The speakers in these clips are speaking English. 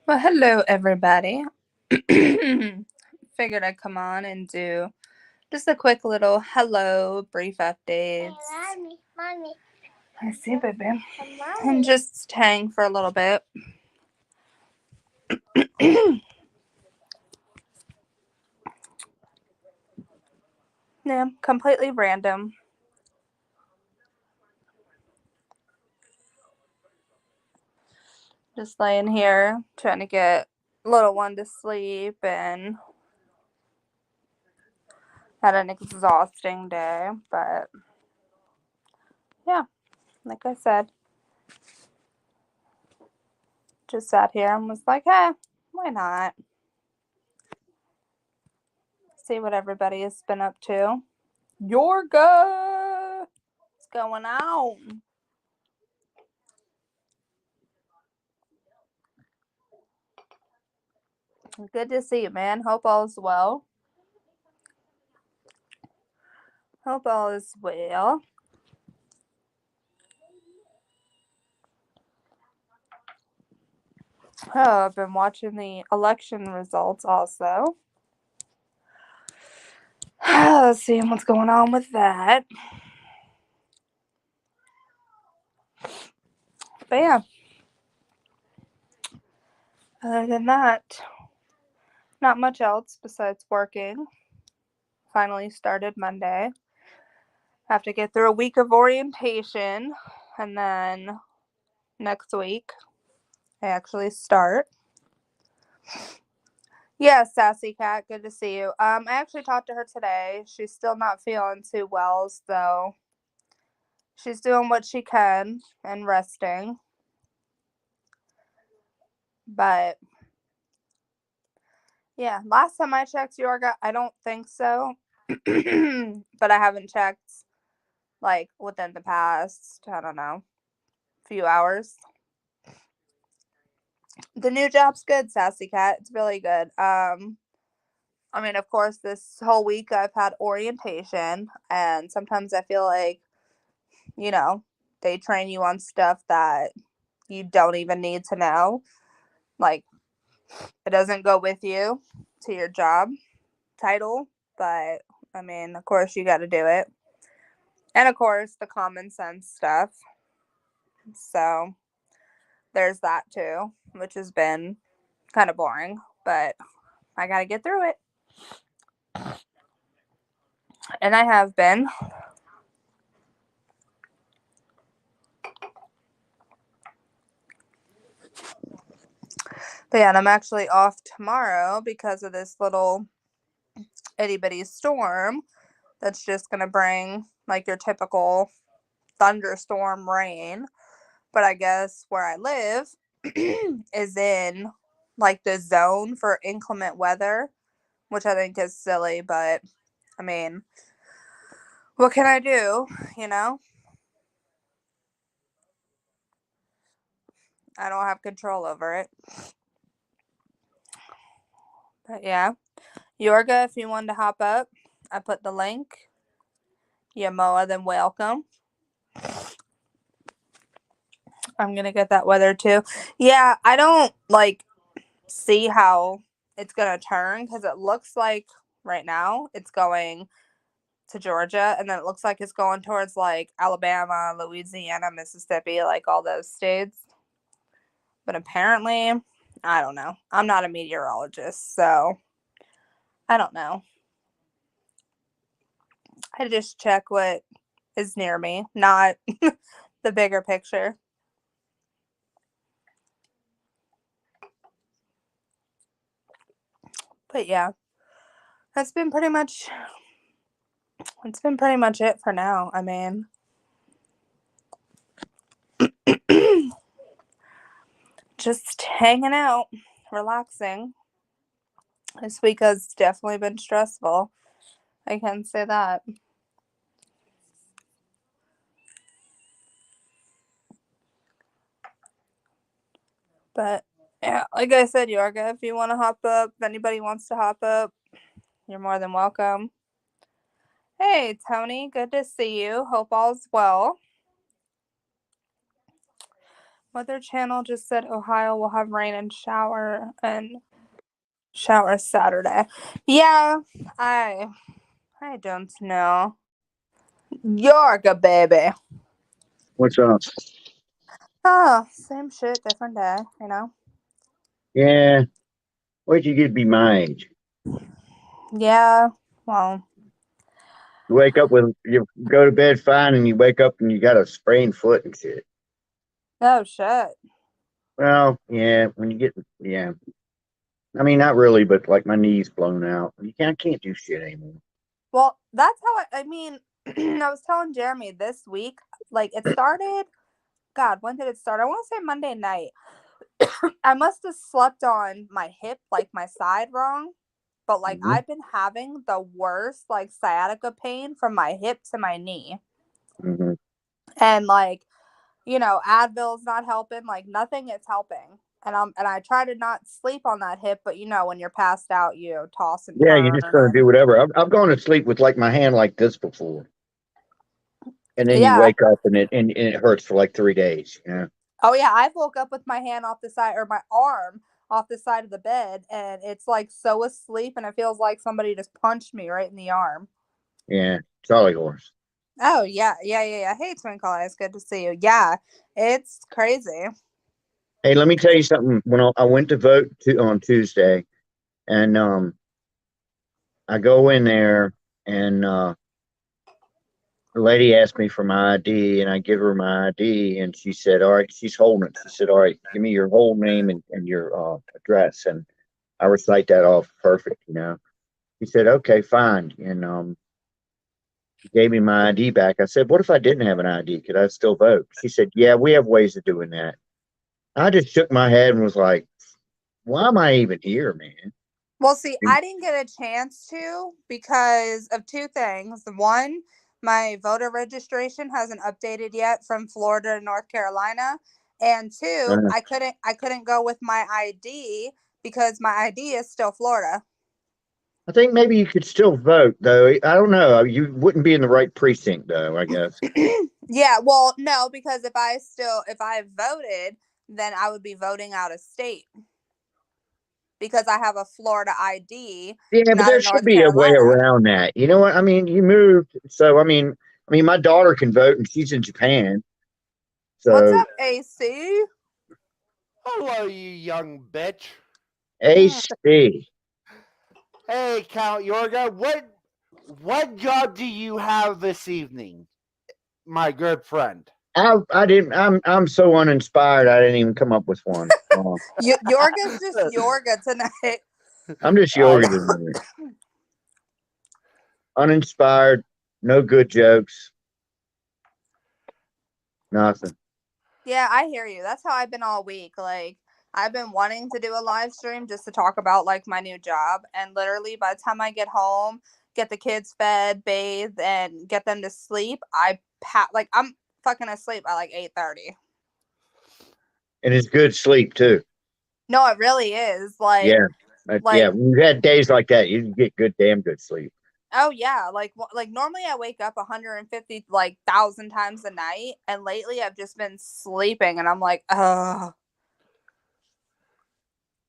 Well, hello, everybody. Figured I'd come on and do just a quick little hello, brief updates. Mommy. I see, baby. Mommy. And just hang for a little bit. Yeah, completely random. Just laying here trying to get little one to sleep and had an exhausting day. But yeah, like I said, just sat here and was like, hey, why not? See what everybody has been up to. Yorga! What's going on? Good to see you, man. Hope all is well. Hope all is well. Oh, I've been watching the election results also. Seeing what's going on with that. But yeah, other than that, not much else besides working. Finally started Monday. Have to get through a week of orientation, and then next week I actually start. Yeah, Sassy Cat, good to see you. I actually talked to her today. She's still not feeling too well, so she's doing what she can and resting. But yeah, last time I checked Yorga, I don't think so. But I haven't checked like within the past, I don't know, few hours. The new job's good, Sassy Cat. It's really good. I mean, of course, this whole week I've had orientation, and sometimes I feel like, you know, they train you on stuff that you don't even need to know. Like, it doesn't go with you to your job title, but I mean, of course, you got to do it. And of course, the common sense stuff. So, there's that too, which has been kind of boring, but I got to get through it. And I have been. But yeah, and I'm actually off tomorrow because of this little itty bitty storm that's just going to bring like your typical thunderstorm rain. But I guess where I live is in like the zone for inclement weather, which I think is silly, but I mean, what can I do? You know, I don't have control over it. But yeah, Yorga, if you wanted to hop up, I put the link. You're more than welcome. I'm gonna get that weather too. Yeah, I don't like see how it's gonna turn because it looks like right now it's going to Georgia, and then it looks like it's going towards like Alabama, Louisiana, Mississippi, like all those states. But apparently, I don't know. I'm not a meteorologist, so I don't know. I just check what is near me, not the bigger picture. But yeah, that's been pretty much it's been pretty much it for now. I mean, just hanging out, relaxing. This week has definitely been stressful. I can say that. But yeah, like I said, Yorga, if you want to hop up, if anybody wants to hop up, you're more than welcome. Hey, Tony, good to see you. Hope all's well. Weather Channel just said Ohio will have rain and shower Saturday. Yeah, I don't know. Yorga, baby. What's up? Oh, same shit, different day, you know? Yeah. Wait, you get to be my age. Yeah, well, You wake up with you go to bed fine, and you wake up and you got a sprained foot and shit. oh shit. Well, yeah. When you get, yeah. I mean, not really, but like my knee's blown out. I can't do shit anymore. Well, that's how I mean, I was telling Jeremy this week, like it started, God, when did it start? I want to say Monday night. I must have slept on my hip, like my side wrong. But like Hmm. I've been having the worst like sciatica pain from my hip to my knee. Hmm. And like, Advil's not helping, like nothing is helping. And I try to not sleep on that hip, but when you're passed out, you toss and Yeah, you're turn just gonna and do whatever. I've gone to sleep with like my hand like this before, and then you yeah. wake up and it hurts for like 3 days. Oh yeah, I woke up with my hand off the side or my arm off the side of the bed and it's like so asleep and it feels like somebody just punched me right in the arm. Yeah. Charlie horse. Oh yeah, yeah, yeah, yeah. Hey Twinkle Eyes, good to see you. Yeah, it's crazy. Hey, let me tell you something. When I went to vote on Tuesday, and I go in there, and the lady asked me for my ID, and I give her my ID, and she said, "All right," she's holding it. She said, "All right, give me your whole name and your address," and I recite that off perfect. She said, "Okay, fine," and she gave me my ID back. I said, "What if I didn't have an ID? Could I still vote?" She said, "Yeah, we have ways of doing that." I just shook my head and was like, "Why am I even here, man?" Well, see, I didn't get a chance to because of two things. One, my voter registration hasn't updated yet from Florida to North Carolina, and two, Uh, I couldn't go with my ID because my ID is still Florida. I think maybe you could still vote, though. I don't know. You wouldn't be in the right precinct, though, I guess. Yeah, well, no, because if I voted, then I would be voting out of state because I have a Florida ID, Yeah, but not there a should North be a way Carolina. around that. You know what? I mean, you moved, so I mean, my daughter can vote, and she's in Japan. What's So up, AC? Hello, you young bitch. AC, Hey, Count Yorga, what job do you have this evening, my good friend? I didn't. I'm so uninspired. I didn't even come up with one. Yorga's just Yorga tonight. I'm just I yoga tonight. Uninspired. No good jokes. Nothing. Yeah, I hear you. That's how I've been all week. Like, I've been wanting to do a live stream just to talk about like my new job. And literally, by the time I get home, get the kids fed, bathe, and get them to sleep, like I'm fucking asleep by like 8:30. And it's good sleep too. No, it really is. Like, Yeah. Yeah. like When you had days like that, you get good, damn good sleep. oh yeah, like normally I wake up 150 like thousand times a night, and lately I've just been sleeping, and I'm like, oh.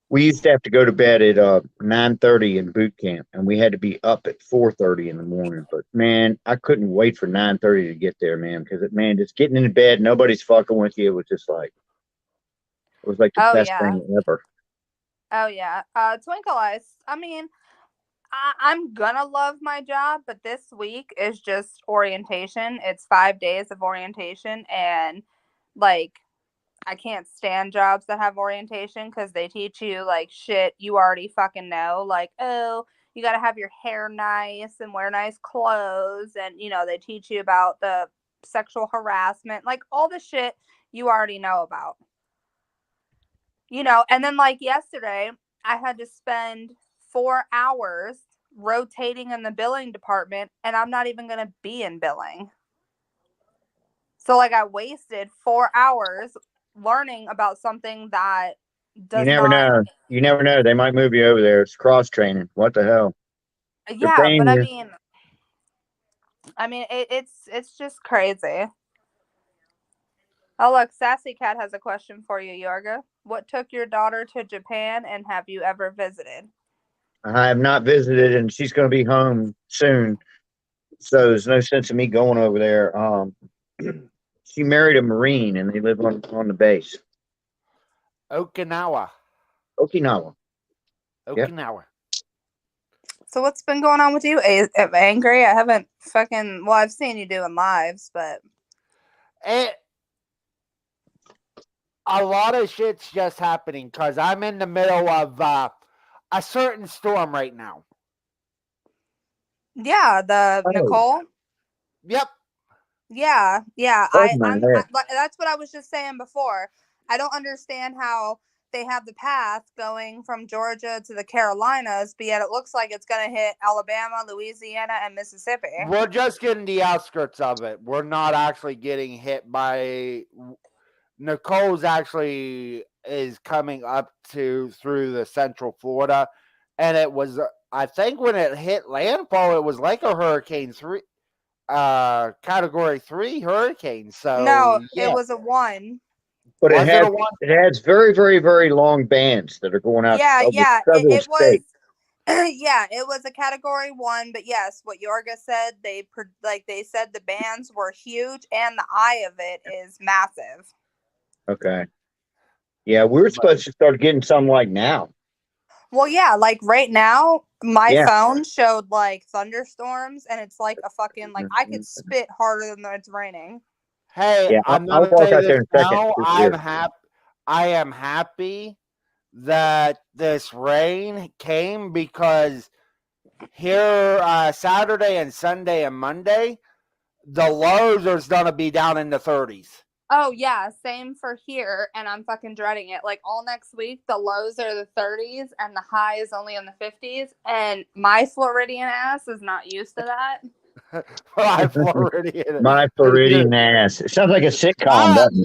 We used to have to go to bed at 9:30 in boot camp, and we had to be up at 4:30 in the morning. But man, I couldn't wait for 9:30 to get there, man, because man, just getting into bed, nobody's fucking with you. It was just like it was like the Oh best yeah. thing ever. Oh yeah. Twinkle Eyes. I mean, I'm gonna love my job, but this week is just orientation. It's 5 days of orientation, and like I can't stand jobs that have orientation because they teach you like shit you already fucking know. Like, oh, you gotta have your hair nice and wear nice clothes, and they teach you about the sexual harassment, like all the shit you already know about. And then like yesterday, I had to spend 4 hours rotating in the billing department, and I'm not even going to be in billing. So, like, I wasted 4 hours learning about something that You does never not. know. You never know. They might move you over there. It's cross training. What the hell? They're Yeah, but paying I you. mean, it's just crazy. Oh, look, Sassy Cat has a question for you, Yorga. What took your daughter to Japan, and have you ever visited? I have not visited, and she's going to be home soon, so there's no sense of me going over there. She married a Marine, and they live on the base, Okinawa. Okinawa. Yeah. Okinawa. So what's been going on with you? Angry? I haven't fucking. Well, I've seen you doing lives, but A lot of shit's just happening because I'm in the middle of a certain storm right now. yeah, the Oh. Nicole. Yep. Yeah. Oh my head. That's what I was just saying before. I don't understand how they have the path going from Georgia to the Carolinas, but yet it looks like it's going to hit Alabama, Louisiana, and Mississippi. We're just getting the outskirts of it. We're not actually getting hit by. Nicole's actually is coming up through the central Florida, and it was, I think when it hit landfall, it was like a Hurricane 3, Category 3 hurricane. So No, yeah. it was a 1. But Was it a 1? it has very, very, very long bands that are going out. Yeah, over several it was. states. Yeah, it was a Category 1, but yes, what Yorga said, they said the bands were huge, and the eye of it is massive. Okay. Yeah, we're supposed to start getting some like now. Well, yeah, like right now, my Yeah. phone showed like thunderstorms, and it's like a fucking like I could spit harder than it's raining. Hey, Yeah, I'm I'll gonna walk say out there this in a second. now. It's I am happy that this rain came because here Saturday and Sunday and Monday, the lows are going to be down in the 30s. Oh yeah, same for here, and I'm fucking dreading it. Like all next week, the lows are the 30s, and the high is only in the 50s. And my Floridian ass is not used to that. My Floridian. My Floridian ass. It sounds like a sitcom, doesn't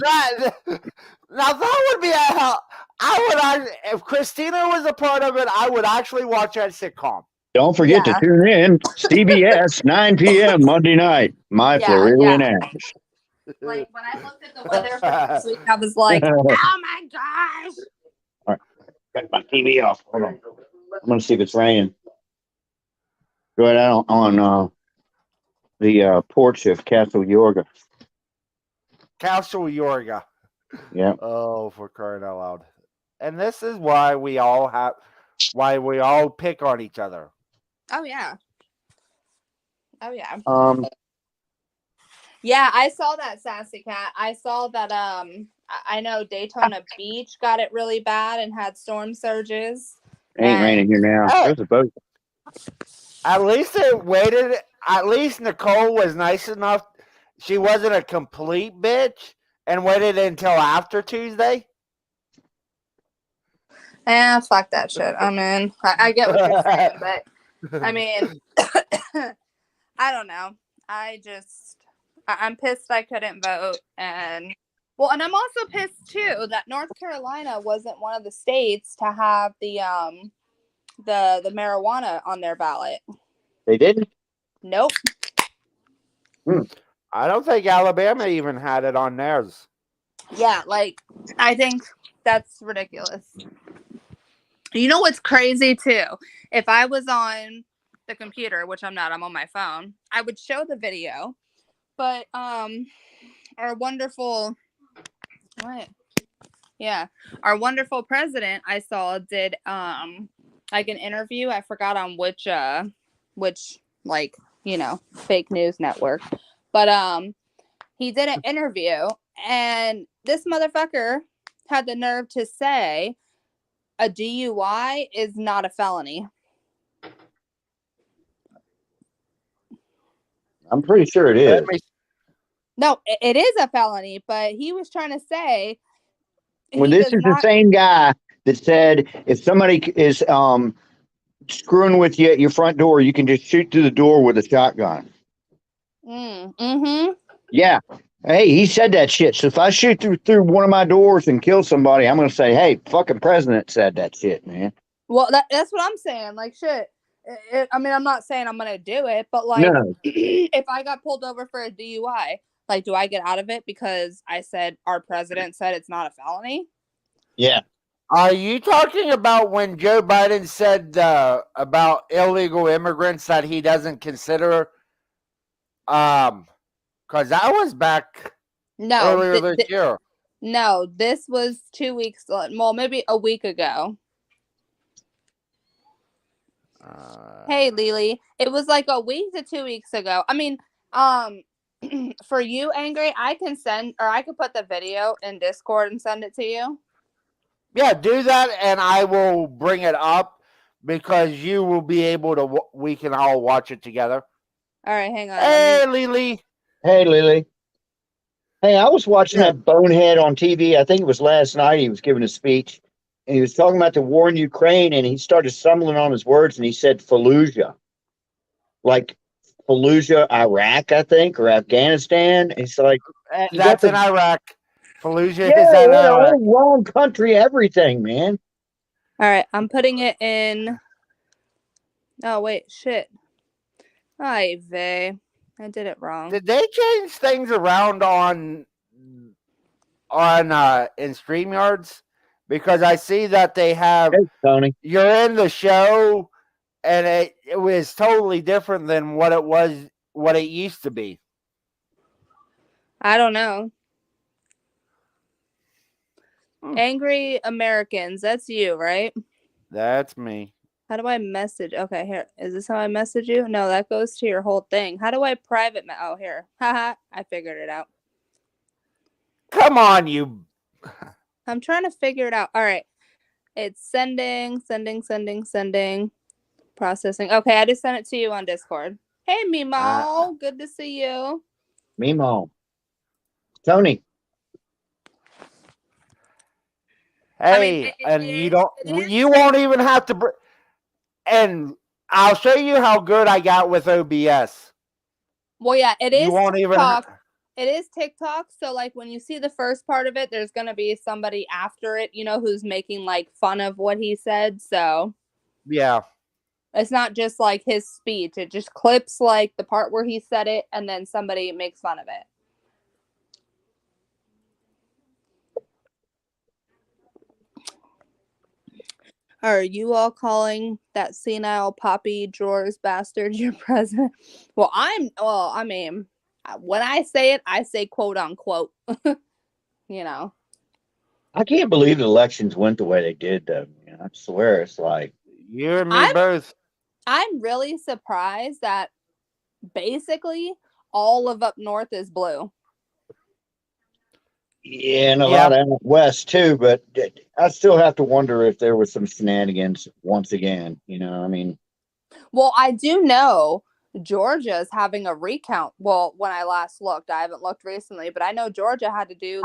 it? Now that would be a hell. If Christina was a part of it, I would actually watch that sitcom. Don't forget to tune in CBS 9 p.m. Monday night. My Floridian ass. Like when I looked at the weather for next week, I was like, "Oh my gosh!" All right, got my TV off. Hold on. I'm gonna see if it's raining. Go ahead on the porch of Castle Yorga. Castle Yorga. Yeah. Oh, for crying out loud! And this is why we all pick on each other. Oh yeah. Yeah, I saw that, Sassy Cat. I saw that I know Daytona Beach got it really bad and had storm surges. It ain't raining here now. There's a boat. At least it waited. At least Nicole was nice enough. She wasn't a complete bitch and waited until after Tuesday. Fuck that shit. I mean, I get what you're saying, but I mean, I don't know. I'm pissed I couldn't vote, and I'm also pissed too that North Carolina wasn't one of the states to have the marijuana on their ballot. They didn't? Nope. I don't think Alabama even had it on theirs. Yeah, like I think that's ridiculous. You know what's crazy too? If I was on the computer, which I'm not, I'm on my phone, I would show the video. But our wonderful our wonderful president I saw did like an interview. I forgot on which like, you know, fake news network. But he did an interview, and this motherfucker had the nerve to say a DUI is not a felony. I'm pretty sure it is. No, it is a felony, but he was trying to say. Well, this is the same guy that said if somebody is screwing with you at your front door, you can just shoot through the door with a shotgun. Mm-hmm. Yeah. Hey, he said that shit. So if I shoot through one of my doors and kill somebody, I'm going to say, hey, fucking president said that shit, man. Well, that's what I'm saying. Like, shit. I mean, I'm not saying I'm going to do it, but like, No. if I got pulled over for a DUI, Like, do I get out of it because I said our president said it's not a felony? Yeah. Are you talking about when Joe Biden said about illegal immigrants that he doesn't consider? Because that was back No, earlier this year. no, this was 2 weeks, well, maybe a week ago. Hey, Lily, it was like a week to 2 weeks ago. I mean, for you, Angry, I can send, or I could put the video in Discord and send it to you. Yeah, do that, and I will bring it up because you will be able to. We can all watch it together. All right, hang on. Hey, Lily. Hey, Lily. Hey, I was watching that bonehead on TV. I think it was last night. He was giving a speech, and he was talking about the war in Ukraine, and he started stumbling on his words, and he said Fallujah, like Fallujah, Iraq, I think, or Afghanistan. It's like That's in Iraq. Fallujah yeah, is in yeah, Iraq. wrong country, everything, man. All right, I'm putting it in. Oh wait, shit. Ay vey, I did it wrong. Did they change things around on in StreamYards? Because I see that they have. Hey, Tony. You're in the show, and it was totally different than what it used to be. I don't know. Angry Americans, that's you, right? That's me. How do I message? Okay, here. Is this how I message you? No, that goes to your whole thing. How do I private? Oh, here. Haha, I figured it out. Come on, you. I'm trying to figure it out. All right. It's sending. Processing. Okay, I just sent it to you on Discord. Hey, Mimo. Good to see you. Mimo. Tony. Hey, you won't even have to. And I'll show you how good I got with OBS. Well, yeah, it is. You won't TikTok. even. It is TikTok, so like when you see the first part of it, there's gonna be somebody after it, who's making like fun of what he said. So yeah, it's not just like his speech; it just clips like the part where he said it, and then somebody makes fun of it. Are you all calling that senile poppy drawers bastard your president? Well, I mean, when I say it, I say quote unquote. I can't believe the elections went the way they did, though. I swear, it's like you and me both. I'm really surprised that basically all of up north is blue. Yeah, and a lot out west too, but I still have to wonder if there was some shenanigans once again. I mean. Well, I do know Georgia's having a recount. Well, when I last looked, I haven't looked recently, but I know Georgia had to do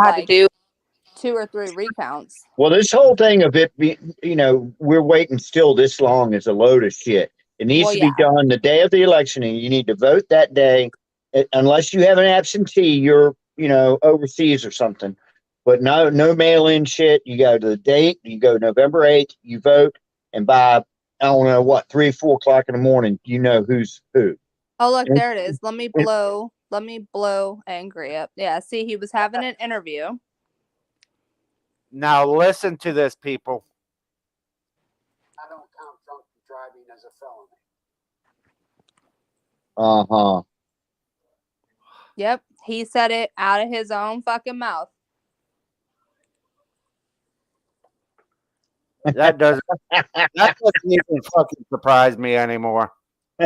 2 or 3 recounts. Well, this whole thing of it, we're waiting still this long is a load of shit. It needs to be done the day of the election, and you need to vote that day, unless you have an absentee. You're overseas or something, but no mail-in shit. You go to the date, you go November 8th, you vote, and by, I don't know what, 3 or 4 o'clock in the morning, who's who. Oh, look, there it is. Let me blow Angry up. Yeah, see, he was having an interview. Now listen to this, people. I don't count drunk driving as a Uh-huh. felony. Yep, he said it out of his own fucking mouth. That doesn't even fucking surprise me anymore.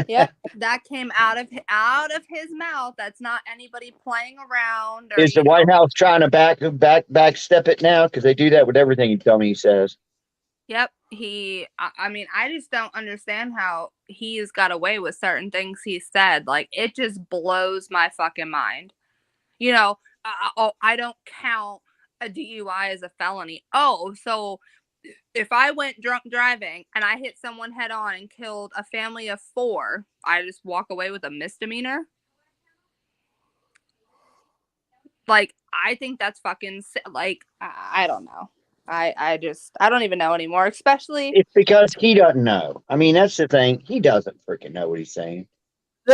Yep, that came out of his mouth. That's not anybody playing around. Is the White House trying to backstep it now? Because they do that with everything he says. Yep, I mean, I just don't understand how he's got away with certain things he said. Like, it just blows my fucking mind. I don't count a DUI as a felony. Oh, so if I went drunk driving and I hit someone head on and killed a family of 4, I just walk away with a misdemeanor? Like, I think that's fucking, like, I don't know. I don't even know anymore, especially. It's because he doesn't know. I mean, that's the thing. He doesn't freaking know what he's saying.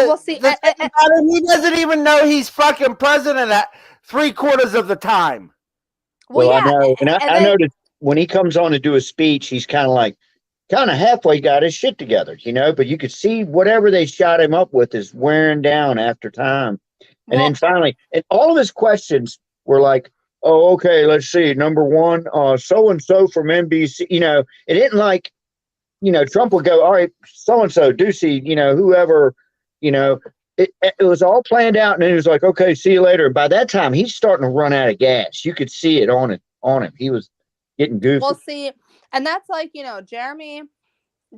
Well, see, the thing about it, he doesn't even know he's fucking president at 3/4 of the time. well, I yeah, know, and I then- noticed when he comes on to do a speech, he's kind of halfway got his shit together, you know. But you could see whatever they shot him up with is wearing down after time. And well, then finally, and all of his questions were like, "Oh, okay, let's see. Number one, so and so from NBC." You know, it didn't like, you know, Trump would go, "All right, so and so, Ducey, you know, whoever, you know." It was all planned out, and then he was like, "Okay, see you later." And by that time, he's starting to run out of gas. You could see it on him. He was getting goofy. well, see, and that's like, you know, Jeremy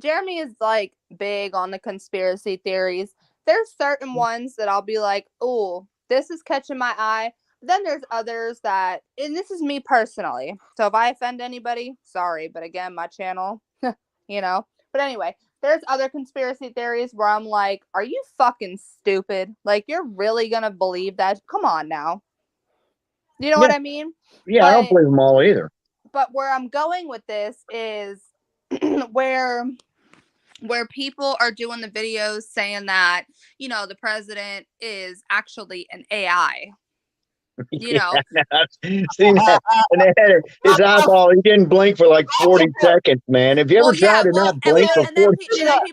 is like big on the conspiracy theories. There's certain ones that I'll be like, oh, this is catching my eye. Then there's others that, and this is me personally. So if I offend anybody, sorry. But again, my channel, you know. But anyway, there's other conspiracy theories where I'm like, are you fucking stupid? Like, you're really going to believe that? Come on now. You know what I mean? Yeah, I don't but- believe them all either. But where I'm going with this is where people are doing the videos saying that, you know, the president is actually an AI. You know, Seen that? And they had his eyeball. He didn't blink for like 40 seconds, man. Have you ever tried to not blink for 40 seconds?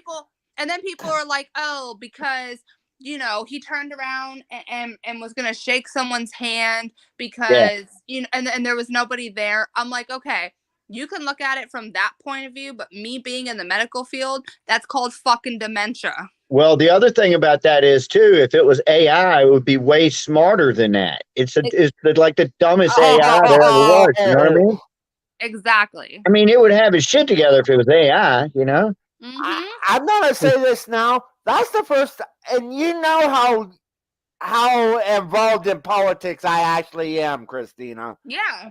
and then people are like, oh, because, you know, he turned around and was gonna shake someone's hand because you know, and there was nobody there. I'm like, okay, you can look at it from that point of view, but me being in the medical field, that's called fucking dementia. Well, the other thing about that is too, if it was AI, it would be way smarter than that. It's like the dumbest AI there ever was. You know what I mean? Exactly. I mean, it would have his shit together if it was AI. You know? I'm gonna say this now. That's the first, and you know how involved in politics I actually am, Christina. Yeah.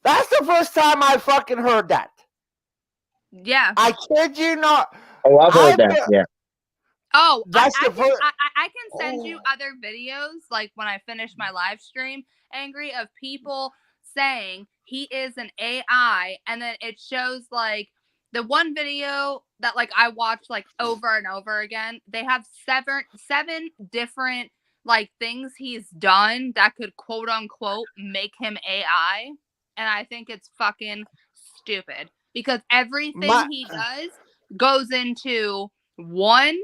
That's the first time I fucking heard that. Yeah. I kid you not. Oh, I've heard that. Yeah. Oh, I That's the can send you other videos, like when I finish my live stream, Angry, of people saying he is an AI, and then it shows like the one video that like I watch like over and over again. They have seven different like things he's done that could quote unquote make him AI, and I think it's fucking stupid because everything he does goes into one.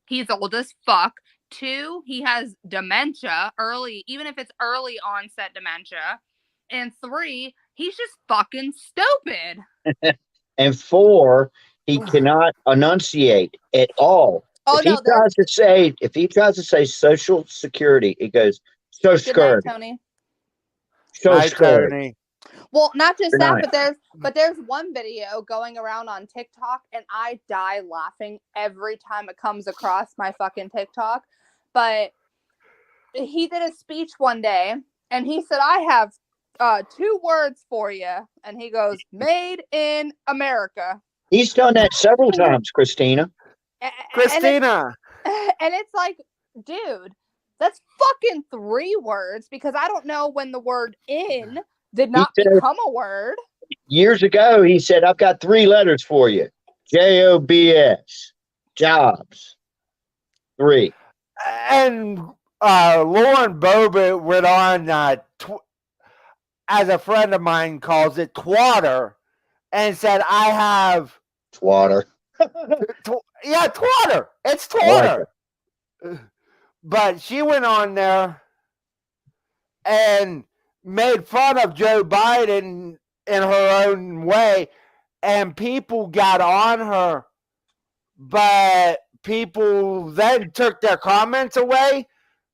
He's old as fuck. 2, he has dementia early, even if it's early onset dementia. And 3, he's just fucking stupid. And 4, he cannot enunciate at all. Oh, if he tries to say Social Security, it goes so Good night, scurry. Tony. So Hi, scurry. Tony. Well, not just Good that, night. but there's one video going around on TikTok, and I die laughing every time it comes across my fucking TikTok. But he did a speech one day, and he said, "I have 2 words for you," and he goes, "Made in America." He's done that several times, Christina. Christina. And it's like, dude, that's fucking 3 words because I don't know when the word "in" did not said- become a word. Years ago, he said, "I've got 3 letters for you. JOBS. Jobs. 3." And Lauren Boebert went on, as a friend of mine calls it, twatter, and said, I have... Twatter. Yeah, twatter. It's I twatter. But she went on there and made fun of Joe Biden in her own way, and people got on her, but people then took their comments away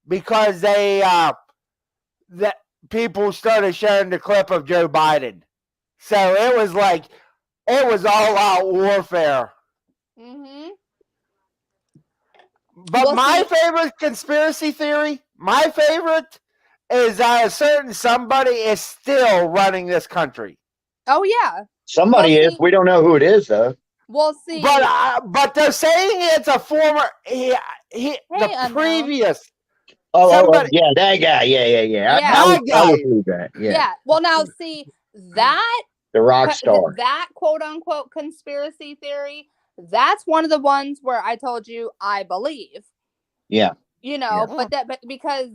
because that people started sharing the clip of Joe Biden. So it was all out warfare. Mm-hmm. But Well, my see- favorite conspiracy theory, is that a certain somebody is still running this country. Oh yeah. Somebody Well, is. see- We don't know who it is, though. We'll see. But they're saying it's a former the unknown. previous. Oh, Somebody- yeah, that guy. Yeah. Yeah. I That would believe that. Yeah. Yeah. Well, now see that The rock star. that quote unquote conspiracy theory. That's one of the ones where I told you I believe. Yeah. You know, Yeah. but because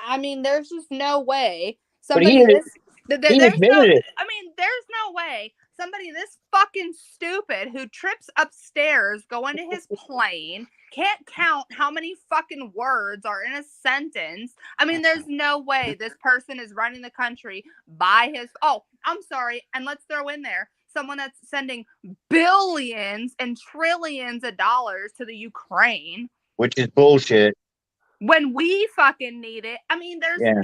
I mean, there's just no way But somebody he there's no. admitted it. I mean, there's no way somebody this fucking stupid who trips upstairs going to his plane can't count how many fucking words are in a sentence. I mean, there's no way this person is running the country by his. Oh, I'm sorry, and let's throw in there someone that's sending billions and trillions of dollars to the Ukraine Which is bullshit. when we fucking need it. I mean, there's Yeah. no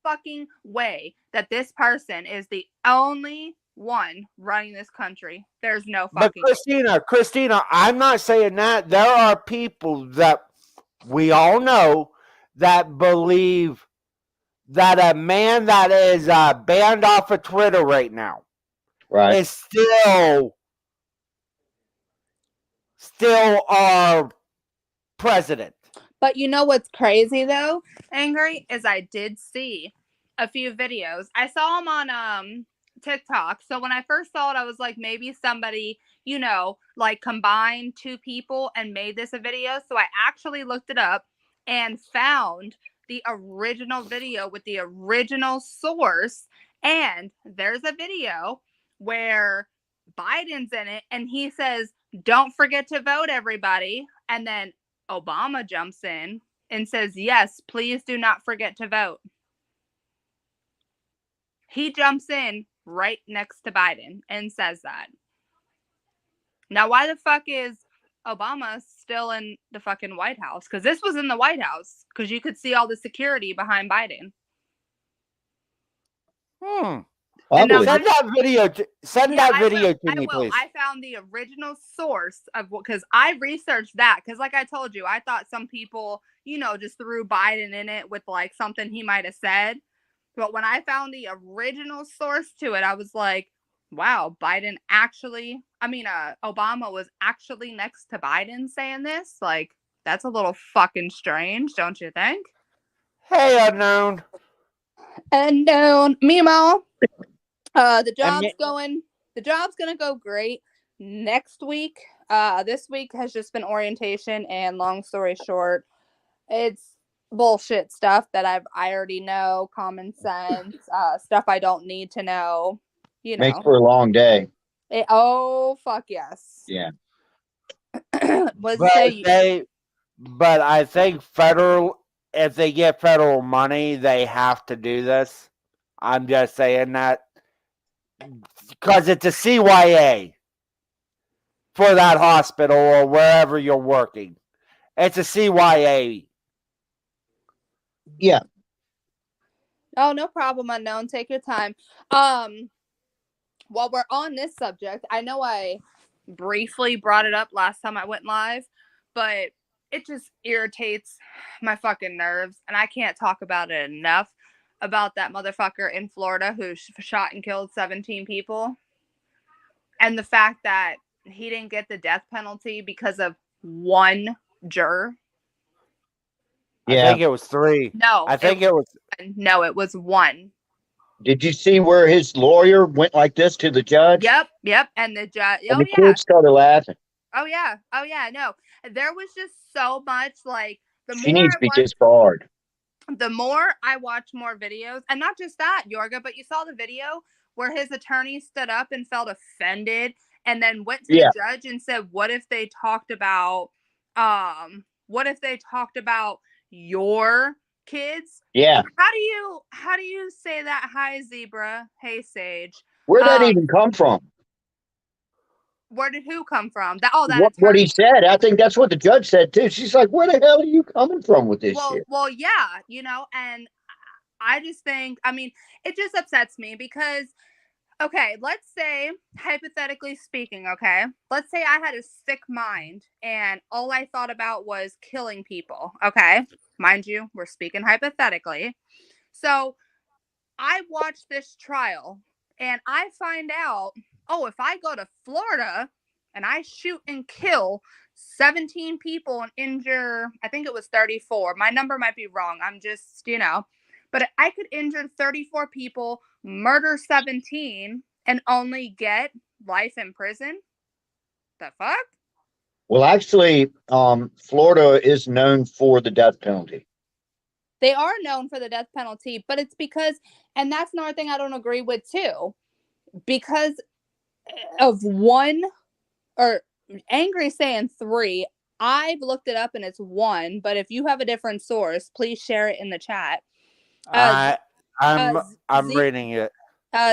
fucking way that this person is the only one running this country. There's no But fucking. Christina, I'm not saying that. There are people that we all know that believe that a man that is banned off of Twitter right now Right. is still our president. But you know what's crazy though, Angry, is I did see a few videos. I saw them on TikTok. So when I first saw it, I was like, maybe somebody, you know, like combined two people and made this a video. So I actually looked it up and found the original video with the original source. And there's a video where Biden's in it and he says, "Don't forget to vote, everybody." And then Obama jumps in and says, "Yes, please do not forget to vote." He jumps in right next to Biden and says that. Now, why the fuck is Obama still in the fucking White House? Because this was in the White House, because you could see all the security behind Biden. And now Probably. Send that video to I me, will. please. I found the original source of what, because I researched that. Because, like I told you, I thought some people, you know, just threw Biden in it with like something he might have said. But when I found the original source to it, I was like, wow, Biden actually, Obama was actually next to Biden saying this. Like, that's a little fucking strange, don't you think? Hey, unknown. Unknown. Meanwhile, the And job's gonna go great next week. This week has just been orientation, and long story short, it's bullshit stuff that I already know, common sense, stuff I don't need to know. You Makes know. for a long day. Oh fuck yes. Yeah. Was say but I think if they get federal money, they have to do this. I'm just saying that because it's a CYA for that hospital or wherever you're working. It's a CYA. Yeah. Oh, no problem, unknown. Take your time. While we're on this subject, I know I briefly brought it up last time I went live, but it just irritates my fucking nerves, and I can't talk about it enough about that motherfucker in Florida who shot and killed 17 people, and the fact that he didn't get the death penalty because of one juror. I think it was 3. No, I think it was. No, it was 1. Did you see where his lawyer went like this to the judge? Yep. And the judge. And the kid started laughing. Oh yeah. No, there was just so much like She needs to be disbarred. The more I watch more videos, and not just that, Yorga, but you saw the video where his attorney stood up and felt offended, and then went to the judge and said, "What if they talked about, your kids?" Yeah. How do you say that? Hi, Zebra. Hey, Sage. Where'd that even come from? Where did who come from? What he said. I think that's what the judge said too. She's like, "Where the hell are you coming from with this shit?" Well, yeah, and I just think, it just upsets me because, okay, let's say, hypothetically speaking, okay, let's say I had a sick mind and all I thought about was killing people, okay? Mind you, we're speaking hypothetically. So I watch this trial and I find out, oh, if I go to Florida and I shoot and kill 17 people and injure, I think it was 34. My number might be wrong. I'm just, but I could injure 34 people, murder 17, and only get life in prison. The fuck? Well, actually, Florida is known for the death penalty. They are known for the death penalty, but it's because, and that's another thing I don't agree with too, because of one, or Angry saying 3. I've looked it up and it's 1, but if you have a different source, please share it in the chat. I'm Z- reading it.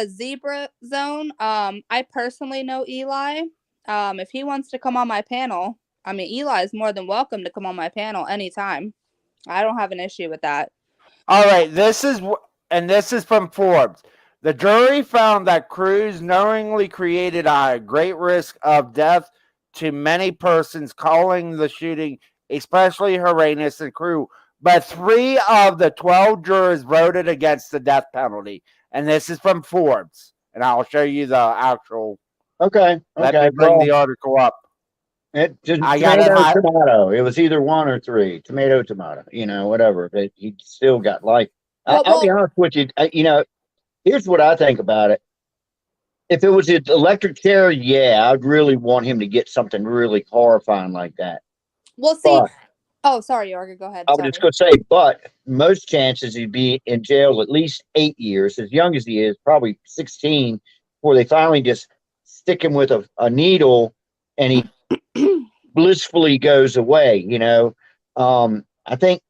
Zebra Zone. I personally know Eli. If he wants to come on my panel, I mean, Eli is more than welcome to come on my panel anytime. I don't have an issue with that. All right, this is from Forbes. The jury found that Cruz knowingly created a great risk of death to many persons, calling the shooting especially horrendous and cruel. But 3 of the 12 jurors voted against the death penalty, and this is from Forbes. And I'll show you the actual. Okay. Let me bring the article up. Tomato. It was either 1 or 3. Tomato. Whatever. But he still got life. I'll be honest with you. Here's what I think about it. If it was an electric chair, yeah, I'd really want him to get something really horrifying like that. Well, see. Oh, sorry, Yorga. Go ahead. I was just going to say, but most chances he'd be in jail at least 8 years, as young as he is, probably 16, before they finally just stick him with a needle and he blissfully goes away. I think,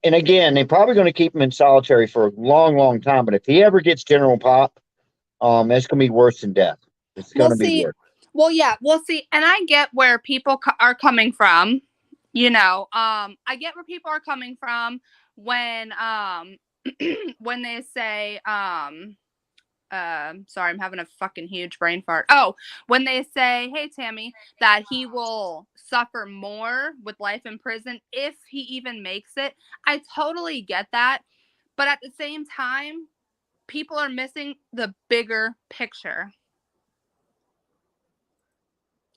and again, they're probably going to keep him in solitary for a long, long time. But if he ever gets general pop, it's going to be worse than death. It's going to be worse. Well, yeah. Well, see, and I get where people are coming from. I get where people are coming from when when they say sorry, I'm having a fucking huge brain fart. Oh, when they say, hey, Tammy, that he will suffer more with life in prison if he even makes it. I totally get that. But at the same time, people are missing the bigger picture.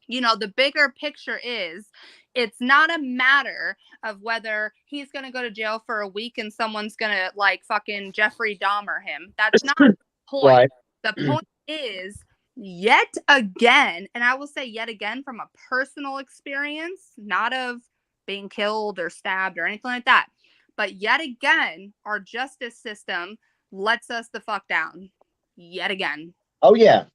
The bigger picture is it's not a matter of whether he's going to go to jail for a week and someone's going to fucking Jeffrey Dahmer him. That's not the point. Right. The point is, yet again, and I will say yet again from a personal experience, not of being killed or stabbed or anything like that, but yet again, our justice system lets us the fuck down. Yet again. Oh, yeah.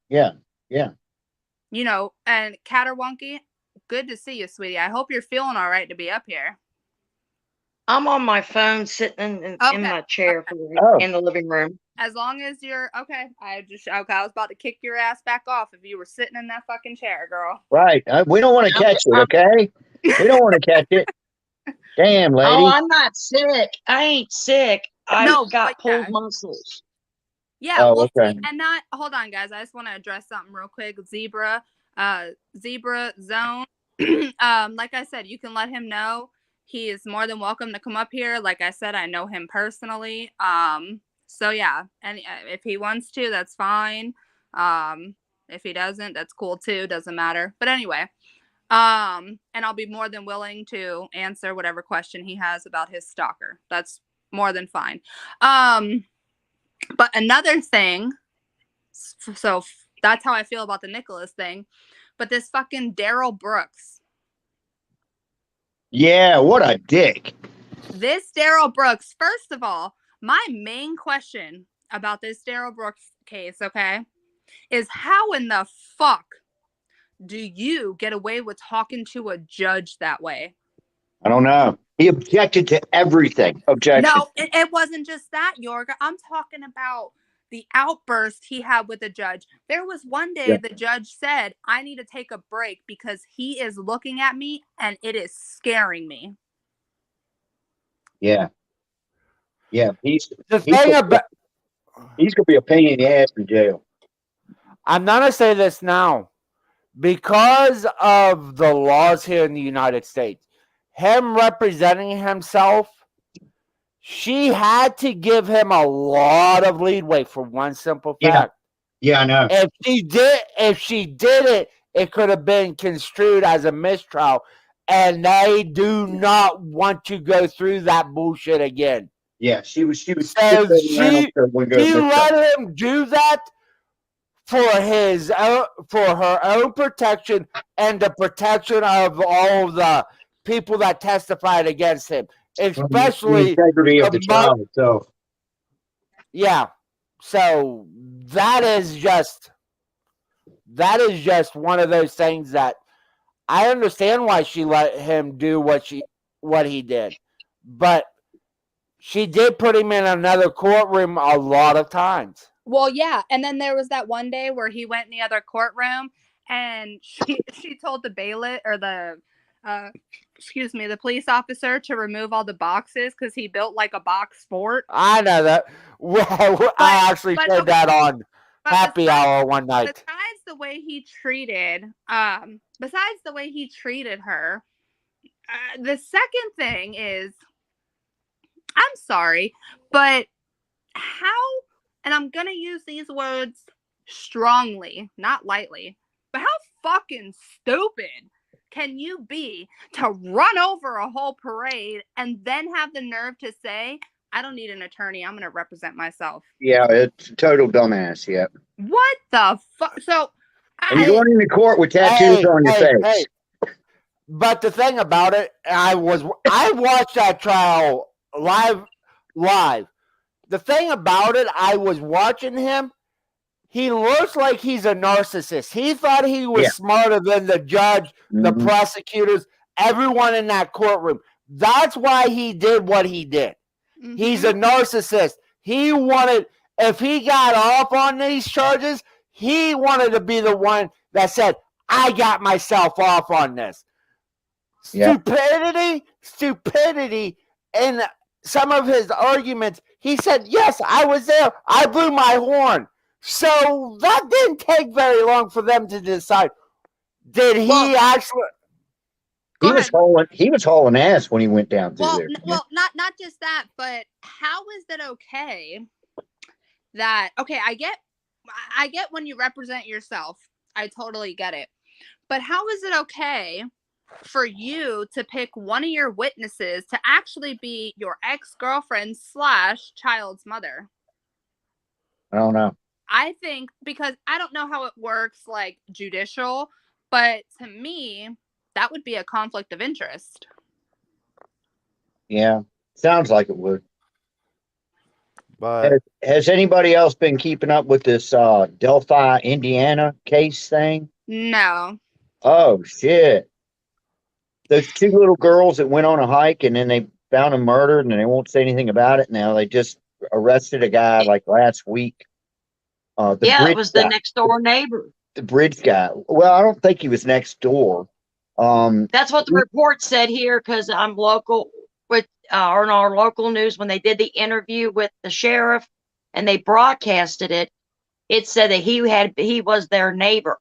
And Caterwonky, good to see you, sweetie. I hope you're feeling all right to be up here. I'm on my phone sitting in my chair in the living room. As long as you're okay. I was about to kick your ass back off if you were sitting in that fucking chair, girl. Right. We don't want to catch it, okay? We don't want to catch it. Damn, lady. Oh, I'm not sick. I ain't sick. I've got pulled muscles. Yeah, okay. And hold on, guys. I just want to address something real quick. Zebra Zone. Like I said, you can let him know. He is more than welcome to come up here. Like I said, I know him personally. So yeah, and if he wants to, that's fine. If he doesn't, that's cool too. Doesn't matter. But anyway, and I'll be more than willing to answer whatever question he has about his stalker. That's more than fine. But another thing, so that's how I feel about the Nicholas thing. But this fucking Daryl Brooks. Yeah, what a dick. This Daryl Brooks, first of all, my main question about this Daryl Brooks case, okay, is how in the fuck do you get away with talking to a judge that way? I don't know. He objected to everything. Objection. No, it wasn't just that, Yorga. I'm talking about the outburst he had with the judge. There was one day the judge said, I need to take a break because he is looking at me and it is scaring me. Yeah. Yeah. He's going to be a pain in the ass in jail. I'm going to say this now. Because of the laws here in the United States, him representing himself, she had to give him a lot of leeway for one simple fact. Yeah, I know. If she did it, it could have been construed as a mistrial, and they do not want to go through that bullshit again. Yeah, she was. So she let him do that for her own protection and the protection of all of the people that testified against him, especially the integrity of the the trial itself. Yeah. So that is just one of those things that I understand why she let him do what he did. But she did put him in another courtroom a lot of times. Well, yeah, and then there was that one day where he went in the other courtroom and she told the bailiff or the the police officer to remove all the boxes because he built like a box fort. I know that. Well, I actually said that on Happy Hour one night. Besides the way he treated her, the second thing is, I'm sorry, but how, and I'm gonna use these words strongly, not lightly, but how fucking stupid can you be to run over a whole parade and then have the nerve to say, I don't need an attorney, I'm gonna represent myself? Yeah, it's a total dumbass. Yeah. What the fuck? So, And you're going into court with tattoos on your face. Hey. But the thing about it, I watched that trial live. The thing about it, I was watching him. He looks like he's a narcissist. He thought he was smarter than the judge, the prosecutors, everyone in that courtroom. That's why he did what he did. Mm-hmm. He's a narcissist. He wanted, if he got off on these charges, he wanted to be the one that said, I got myself off on this. Yeah. Stupidity. And some of his arguments, he said, yes, I was there. I blew my horn. So that didn't take very long for them to decide. Did he actually? He was hauling ass when he went down through there. Well, not just that, but how is it okay that, okay, I get when you represent yourself. I totally get it. But how is it okay for you to pick one of your witnesses to actually be your ex-girlfriend / child's mother? I don't know. I think, because I don't know how it works like judicial, but to me, that would be a conflict of interest. Yeah, sounds like it would. But has anybody else been keeping up with this Delphi, Indiana case thing? No. Oh, shit. Those two little girls that went on a hike and then they found them murdered and they won't say anything about it now. They just arrested a guy like last week. It was the next door neighbor. The bridge guy. Well, I don't think he was next door. That's what the report said here, because I'm local with on our local news. When they did the interview with the sheriff and they broadcasted it, it said that he was their neighbor.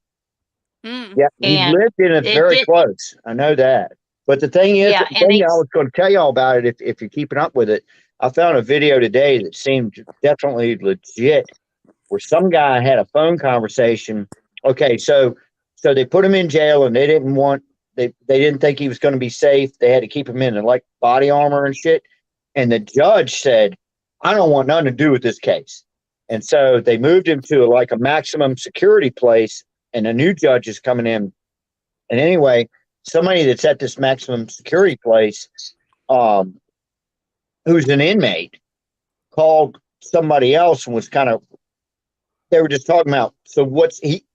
Yeah, he lived in it very close. I know that. But the thing is, the thing I was going to tell y'all about it, if you're keeping up with it, I found a video today that seemed definitely legit, where some guy had a phone conversation. Okay, so they put him in jail, and they didn't think he was going to be safe. They had to keep him in like body armor and shit. And the judge said, I don't want nothing to do with this case. And so they moved him to like a maximum security place, and a new judge is coming in. And anyway, somebody that's at this maximum security place, who's an inmate, called somebody else and was they were just talking about, so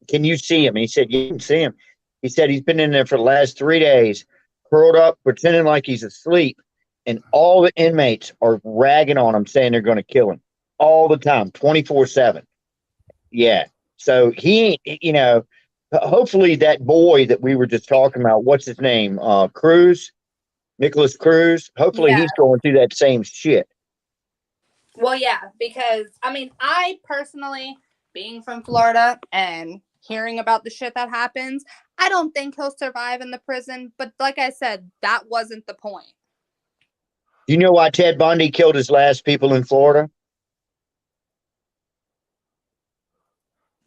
can you see him? And he said, you can see him. He said he's been in there for the last 3 days, curled up, pretending like he's asleep. And all the inmates are ragging on him, saying they're going to kill him all the time, 24/7. Yeah. So he ain't, hopefully that boy that we were just talking about, what's his name? Nicholas Cruz. Hopefully he's going through that same shit. Well, yeah, because I personally, being from Florida and hearing about the shit that happens, I don't think he'll survive in the prison. But like I said, that wasn't the point. Do you know why Ted Bundy killed his last people in Florida?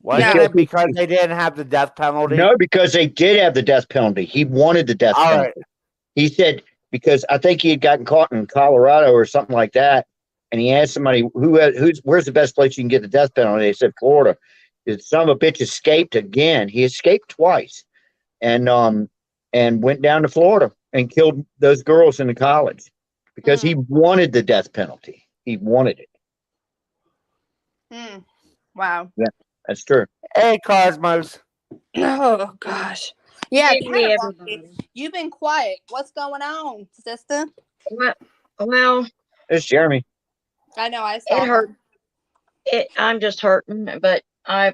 Wasn't it because they didn't have the death penalty? No, because they did have the death penalty. He wanted the death penalty. Right. He said, because I think he had gotten caught in Colorado or something like that. And he asked somebody, where's the best place you can get the death penalty? They said, Florida. the son of a bitch escaped again. He escaped twice, and went down to Florida and killed those girls in the college because he wanted the death penalty. He wanted it. Wow. That's true. Hey, Cosmos. Oh gosh. Yeah, Hey, Cat Monkey, everybody. you've been quiet. What's going on, sister? Well, It's Jeremy. I know I saw it hurt. him. I'm just hurting, but I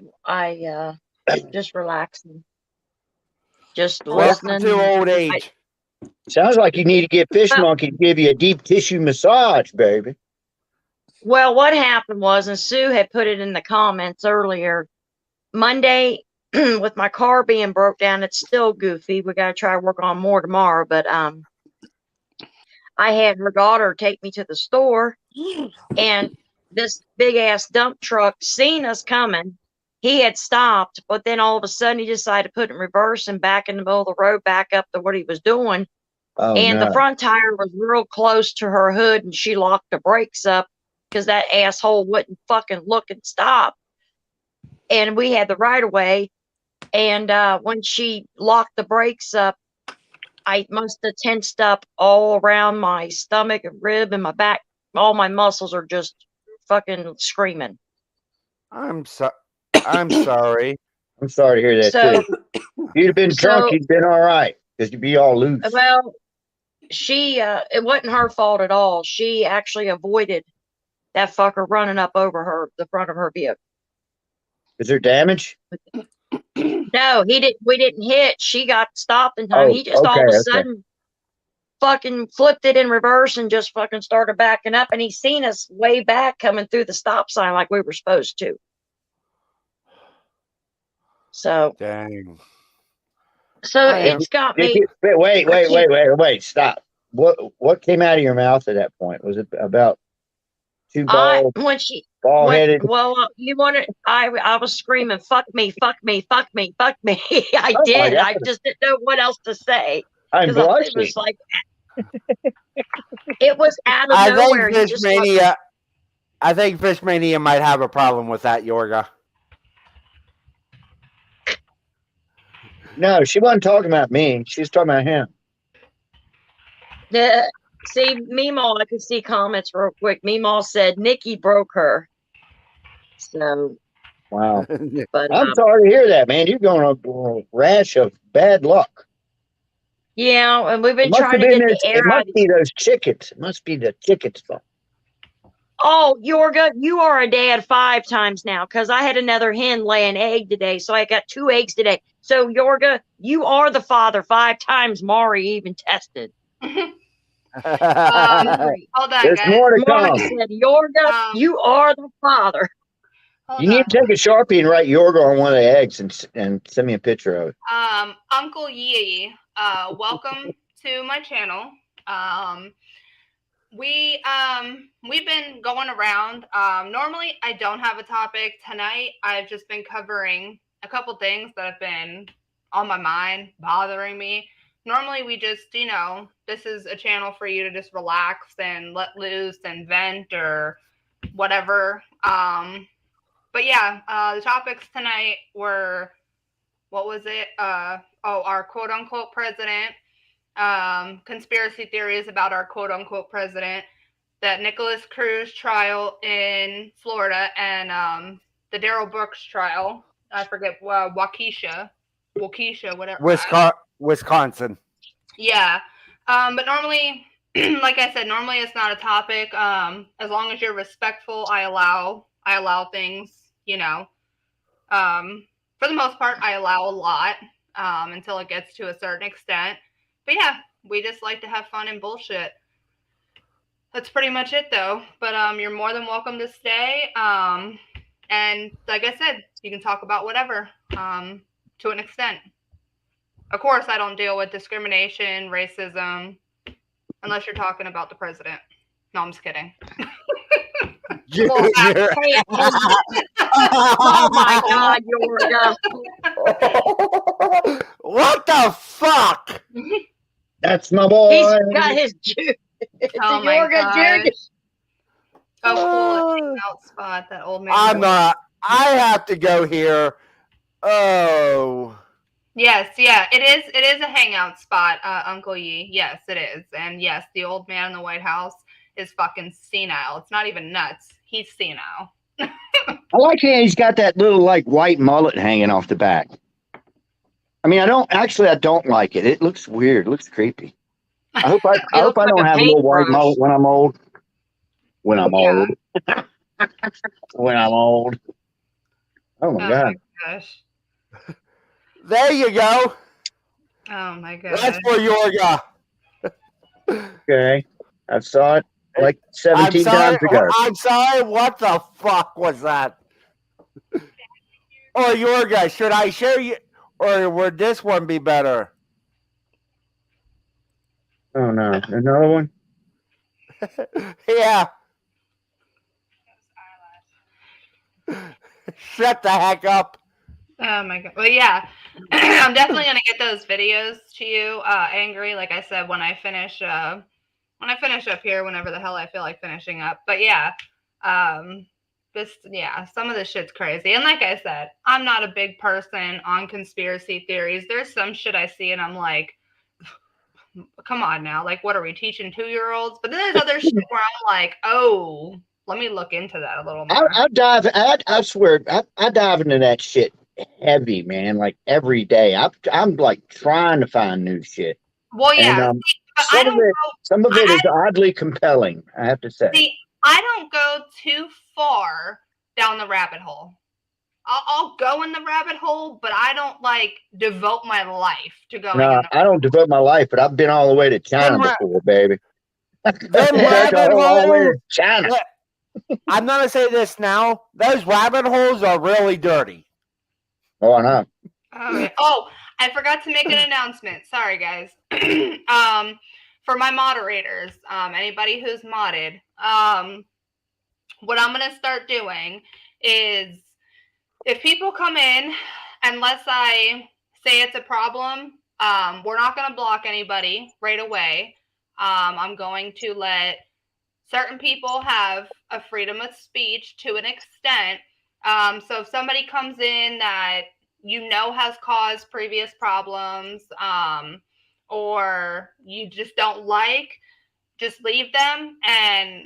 just relaxing, just Welcome listening. to old age. Sounds like you need to get Fish Well- Monkey to give you a deep tissue massage, baby. Well, what happened was, and Sue had put it in the comments earlier, Monday, with my car being broke down, it's still goofy. We got to try to work on more tomorrow, but I had her daughter take me to the store, and this big ass dump truck seen us coming. He had stopped, but then all of a sudden he decided to put it in reverse and back in the middle of the road, back up to what he was doing. Oh, And no. the front tire was real close to her hood, and she locked the brakes up because that asshole wouldn't fucking look and stop. And we had the right of way. And when she locked the brakes up, I must have tensed up all around my stomach and rib and my back. All my muscles are just fucking screaming. I'm sorry. I'm sorry. I'm sorry to hear that, So, too. If you'd have been drunk, you'd been all right because you'd be all loose. well, she, it wasn't her fault at all. She actually avoided that fucker running up over her, the front of her vehicle. Is there damage? No, he didn't. We didn't hit. She got stopped in time. Oh, He just all of okay, a okay. sudden fucking flipped it in reverse and just fucking started backing up. And he seen us way back coming through the stop sign like we were supposed to. So, Dang. it's got Did me. you- wait, stop. What came out of your mouth at that point? Was it about two bald headed? You wanted. I was screaming, "Fuck me, fuck me, fuck me, fuck me!" I Oh, my did. I God. just didn't know what else to say. I'm 'Cause blushing. it was like it was out of I nowhere. think He just like, Fishmania. I think Fishmania might have a problem with that, Yorga. No, she wasn't talking about me. She was talking about him. see, Meemaw, I could see comments real quick. Meemaw said Nikki broke her. So, Wow. but I'm sorry to hear that, man. You're going on a rash of bad luck. yeah, and we've It been must trying have to been get this, the it air out. must be those chickens. It must be the chickens' fault. Oh, Yorga, you are a dad 5 times now because I had another hen lay an egg today. So I got 2 eggs today. So, Yorga, you are the father 5 times Mari even tested. Hold on, There's guys. more to Mari come. said, Yorga, you are the father. Hold You need on. to take a Sharpie and write Yorga on one of the eggs and send me a picture of it. Uncle Yee, welcome to my channel. We've been going around. Normally I don't have a topic. Tonight I've just been covering a couple things that have been on my mind, bothering me. Normally we just, this is a channel for you to just relax and let loose and vent or whatever. But yeah, the topics tonight were, what was it? Our quote unquote president, conspiracy theories about our quote unquote president, that Nicholas Cruz trial in Florida, and the Daryl Brooks trial. I forget, Waukesha, whatever. Wisconsin. Yeah. But normally, like I said, normally it's not a topic. As long as you're respectful, I allow things, for the most part, I allow a lot, until it gets to a certain extent. But yeah, we just like to have fun and bullshit. That's pretty much it though. But, you're more than welcome to stay. And like I said, you can talk about whatever, to an extent. Of course, I don't deal with discrimination, racism, unless you're talking about the president. No, I'm just kidding. Junior. Hey, oh my God, Yorga. What the fuck? That's my boy. He's got his juice. Oh my Yorga gosh. juice. Oh, cool. Hangout spot, that old man. I'm not. I have to go here. Oh, Yes, yeah, it is. It is a hangout spot, Uncle Yi. Yes, it is. And yes, the old man in the White House is fucking senile. It's not even nuts. He's senile. I like how he's got that little like white mullet hanging off the back. I mean, I don't like it. It looks weird. It looks creepy. I hope I He looks like don't a have a little white paintbrush. mullet when I'm old. When I'm Yeah. old. When I'm old. Oh my Oh god. my gosh. there you go. Oh my That's gosh. for Yorga. Okay. I saw it like I'm 17 sorry. times ago. I'm sorry. What the fuck was that? Or Yorga, should I share you, or would this one be better? Oh no. Another one? Yeah. Shut the heck up. Oh my god. Well, yeah, I'm definitely gonna get those videos to you, Angry. Like I said, when I finish up here, whenever the hell I feel like finishing up. But yeah, some of this shit's crazy. And like I said, I'm not a big person on conspiracy theories. There's some shit I see and I'm like, come on now, like what are we teaching 2-year-olds? But then there's other shit where I'm like, oh, let me look into that a little more. I swear, I dive into that shit heavy, man. Like every day. I'm like trying to find new shit. Well, yeah, And but I don't go. some of it is oddly compelling, I have to say. See, I don't go too far down the rabbit hole. I'll go in the rabbit hole, but I don't like devote my life to going in No, the I don't devote my life, but I've been all the way to China Them ra- before, baby. Them rabbit all the way to holes. China. I'm gonna say this now. Those rabbit holes are really dirty. Oh, I know. Oh, yeah. Oh, I forgot to make an announcement. Sorry, guys. For my moderators, anybody who's modded, what I'm gonna start doing is if people come in, unless I say it's a problem, we're not gonna block anybody right away. I'm going to let certain people have a freedom of speech to an extent. So if somebody comes in that has caused previous problems, or you just don't like, just leave them and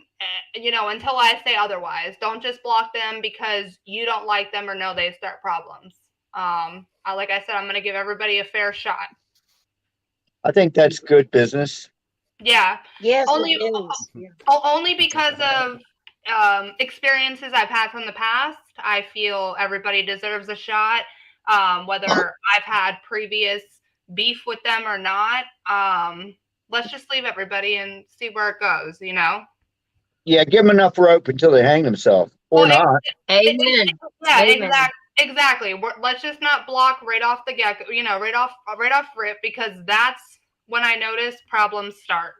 until I say otherwise. Don't just block them because you don't like them or know they start problems. Like I said, I'm going to give everybody a fair shot. I think that's good business. Yeah. Yes, Only- it is. Only because of experiences I've had from the past. I feel everybody deserves a shot, whether I've had previous beef with them or not. Let's just leave everybody and see where it goes, Yeah, give them enough rope until they hang themselves, or Well, not. Amen. Yeah, Amen. exactly. Let's just not block right off the get, right off rip, because that's when I notice problems start.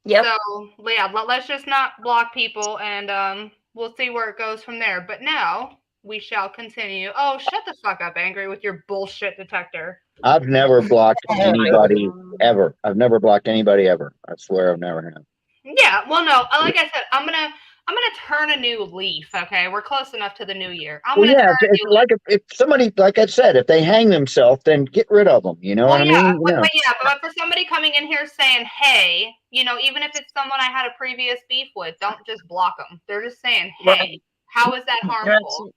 Yep. So yeah, let's just not block people, and we'll see where it goes from there. But now we shall continue. Oh, shut the fuck up, Angry, with your bullshit detector. I've never blocked anybody ever. I've never blocked anybody ever. I swear I've never have. Yeah, well, no, like I said, I'm gonna turn a new leaf. Okay, we're close enough to the new year. I'm Well, gonna yeah, turn a new leaf. if somebody, like I said, if they hang themselves, then get rid of them. You know what I mean? But for somebody coming in here saying, "Hey," even if it's someone I had a previous beef with, don't just block them. They're just saying, "Hey, Right. how is that harmful?"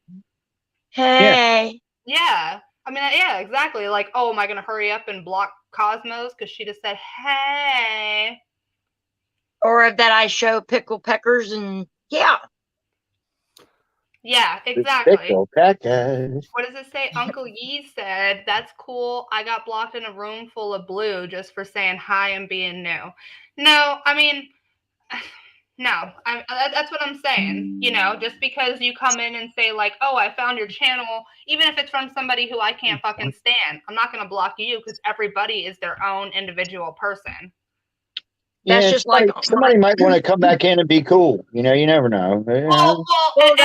Hey. Yeah. I mean, yeah, exactly. Like, oh, am I gonna hurry up and block Cosmos because she just said, "Hey"? Or that I show pickle peckers and yeah. Yeah, exactly. Pickle peckers. What does it say? Uncle Yi said, "That's cool. I got blocked in a room full of blue just for saying hi and being new." No, I mean, no. That's what I'm saying. Just because you come in and say like, "Oh, I found your channel," even if it's from somebody who I can't fucking stand, I'm not gonna block you because everybody is their own individual person. That's Yeah, just like somebody might want to come back in and be cool. You never know. Well, Well, and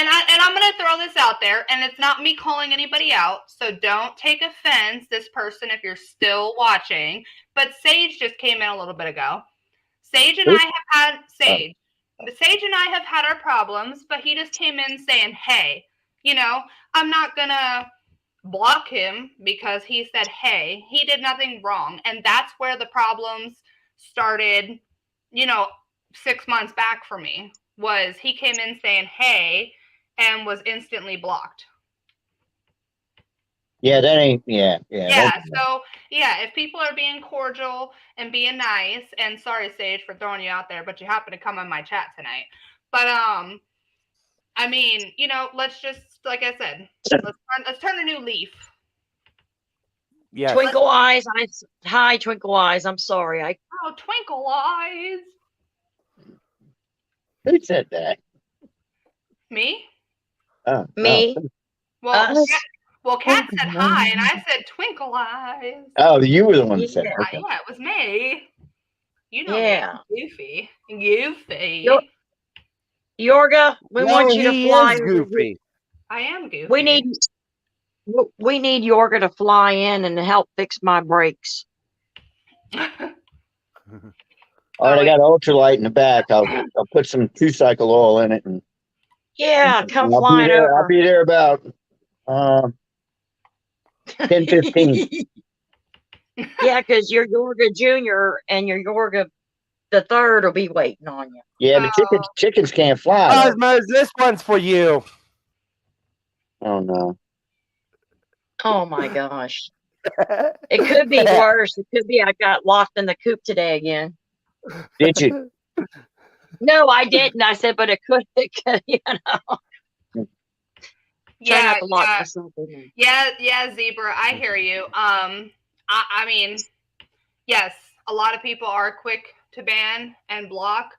I'm going to throw this out there, and it's not me calling anybody out, so don't take offense, this person, if you're still watching. But Sage just came in a little bit ago. Sage and I have had Sage. Sage and I have had our problems, but he just came in saying, hey, I'm not going to block him because he said, hey, he did nothing wrong. And that's where the problems started, 6 months back for me, was he came in saying, hey, and was instantly blocked. Yeah, that ain't. Yeah. So if people are being cordial and being nice, and sorry, Sage, for throwing you out there, but you happen to come on my chat tonight. But I mean, let's just, like I said, let's turn a new leaf. Yes. Twinkle Eyes. Hi, Twinkle Eyes. I'm sorry. Oh, Twinkle Eyes. Who said that? Me? Oh, Me. Well, Us. Kat said hi, and I said Twinkle Eyes. Oh, you were the one that said it. Yeah. Okay. Yeah, it was me. You know Yeah. me. Goofy. Yorga, we want you to he fly. is goofy. I am goofy. We need Yorga to fly in and help fix my brakes. All right, I got ultralight in the back. I'll put some 2-cycle oil in it, and Yeah, come I'll flying be there. I'll over. be there about 10:15. Yeah, because your Yorga Junior and your Yorga the third will be waiting on you. Yeah, but chickens can't fly. though. Cosmos, this one's for you. Oh no. Oh my gosh. It could be worse. It could be I got locked in the coop today again. Did you? No, I didn't. I said, but it could, Try not to lock myself in there. Yeah, Zebra, I hear you. I mean, yes, a lot of people are quick to ban and block,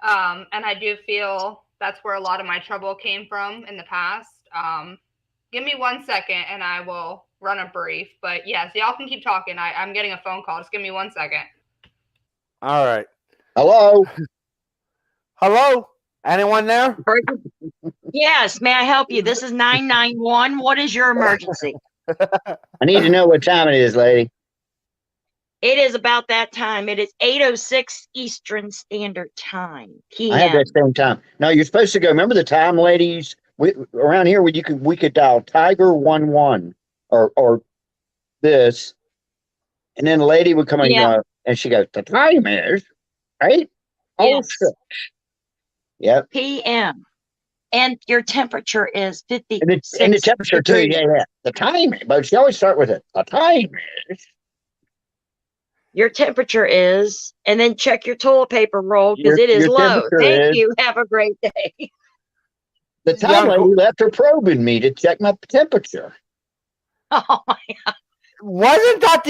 and I do feel that's where a lot of my trouble came from in the past. Give me 1 second, and I will run a brief. But yes, y'all can keep talking. I'm getting a phone call. Just give me 1 second. All right. Hello. Hello? Anyone there? Yes, may I help you? This is 991. What is your emergency? I need to know what time it is, lady. It is about that time. It is 8:06 Eastern Standard Time. I have that same time. No, you're supposed to go. Remember the time, ladies? Around here, we could dial Tiger 11 or this, and then the lady would come in and she goes, the time is right. Yes. Oh, yep. PM. And your temperature is 56. And the temperature too. degrees. Yeah. The time, but she always start with it. The time is. Your temperature is, and then check your toilet paper roll because Your- it is your low. temperature Thank is- you. Have a great day. The time Yeah, lady left her probing me to check my temperature. Oh my Wasn't that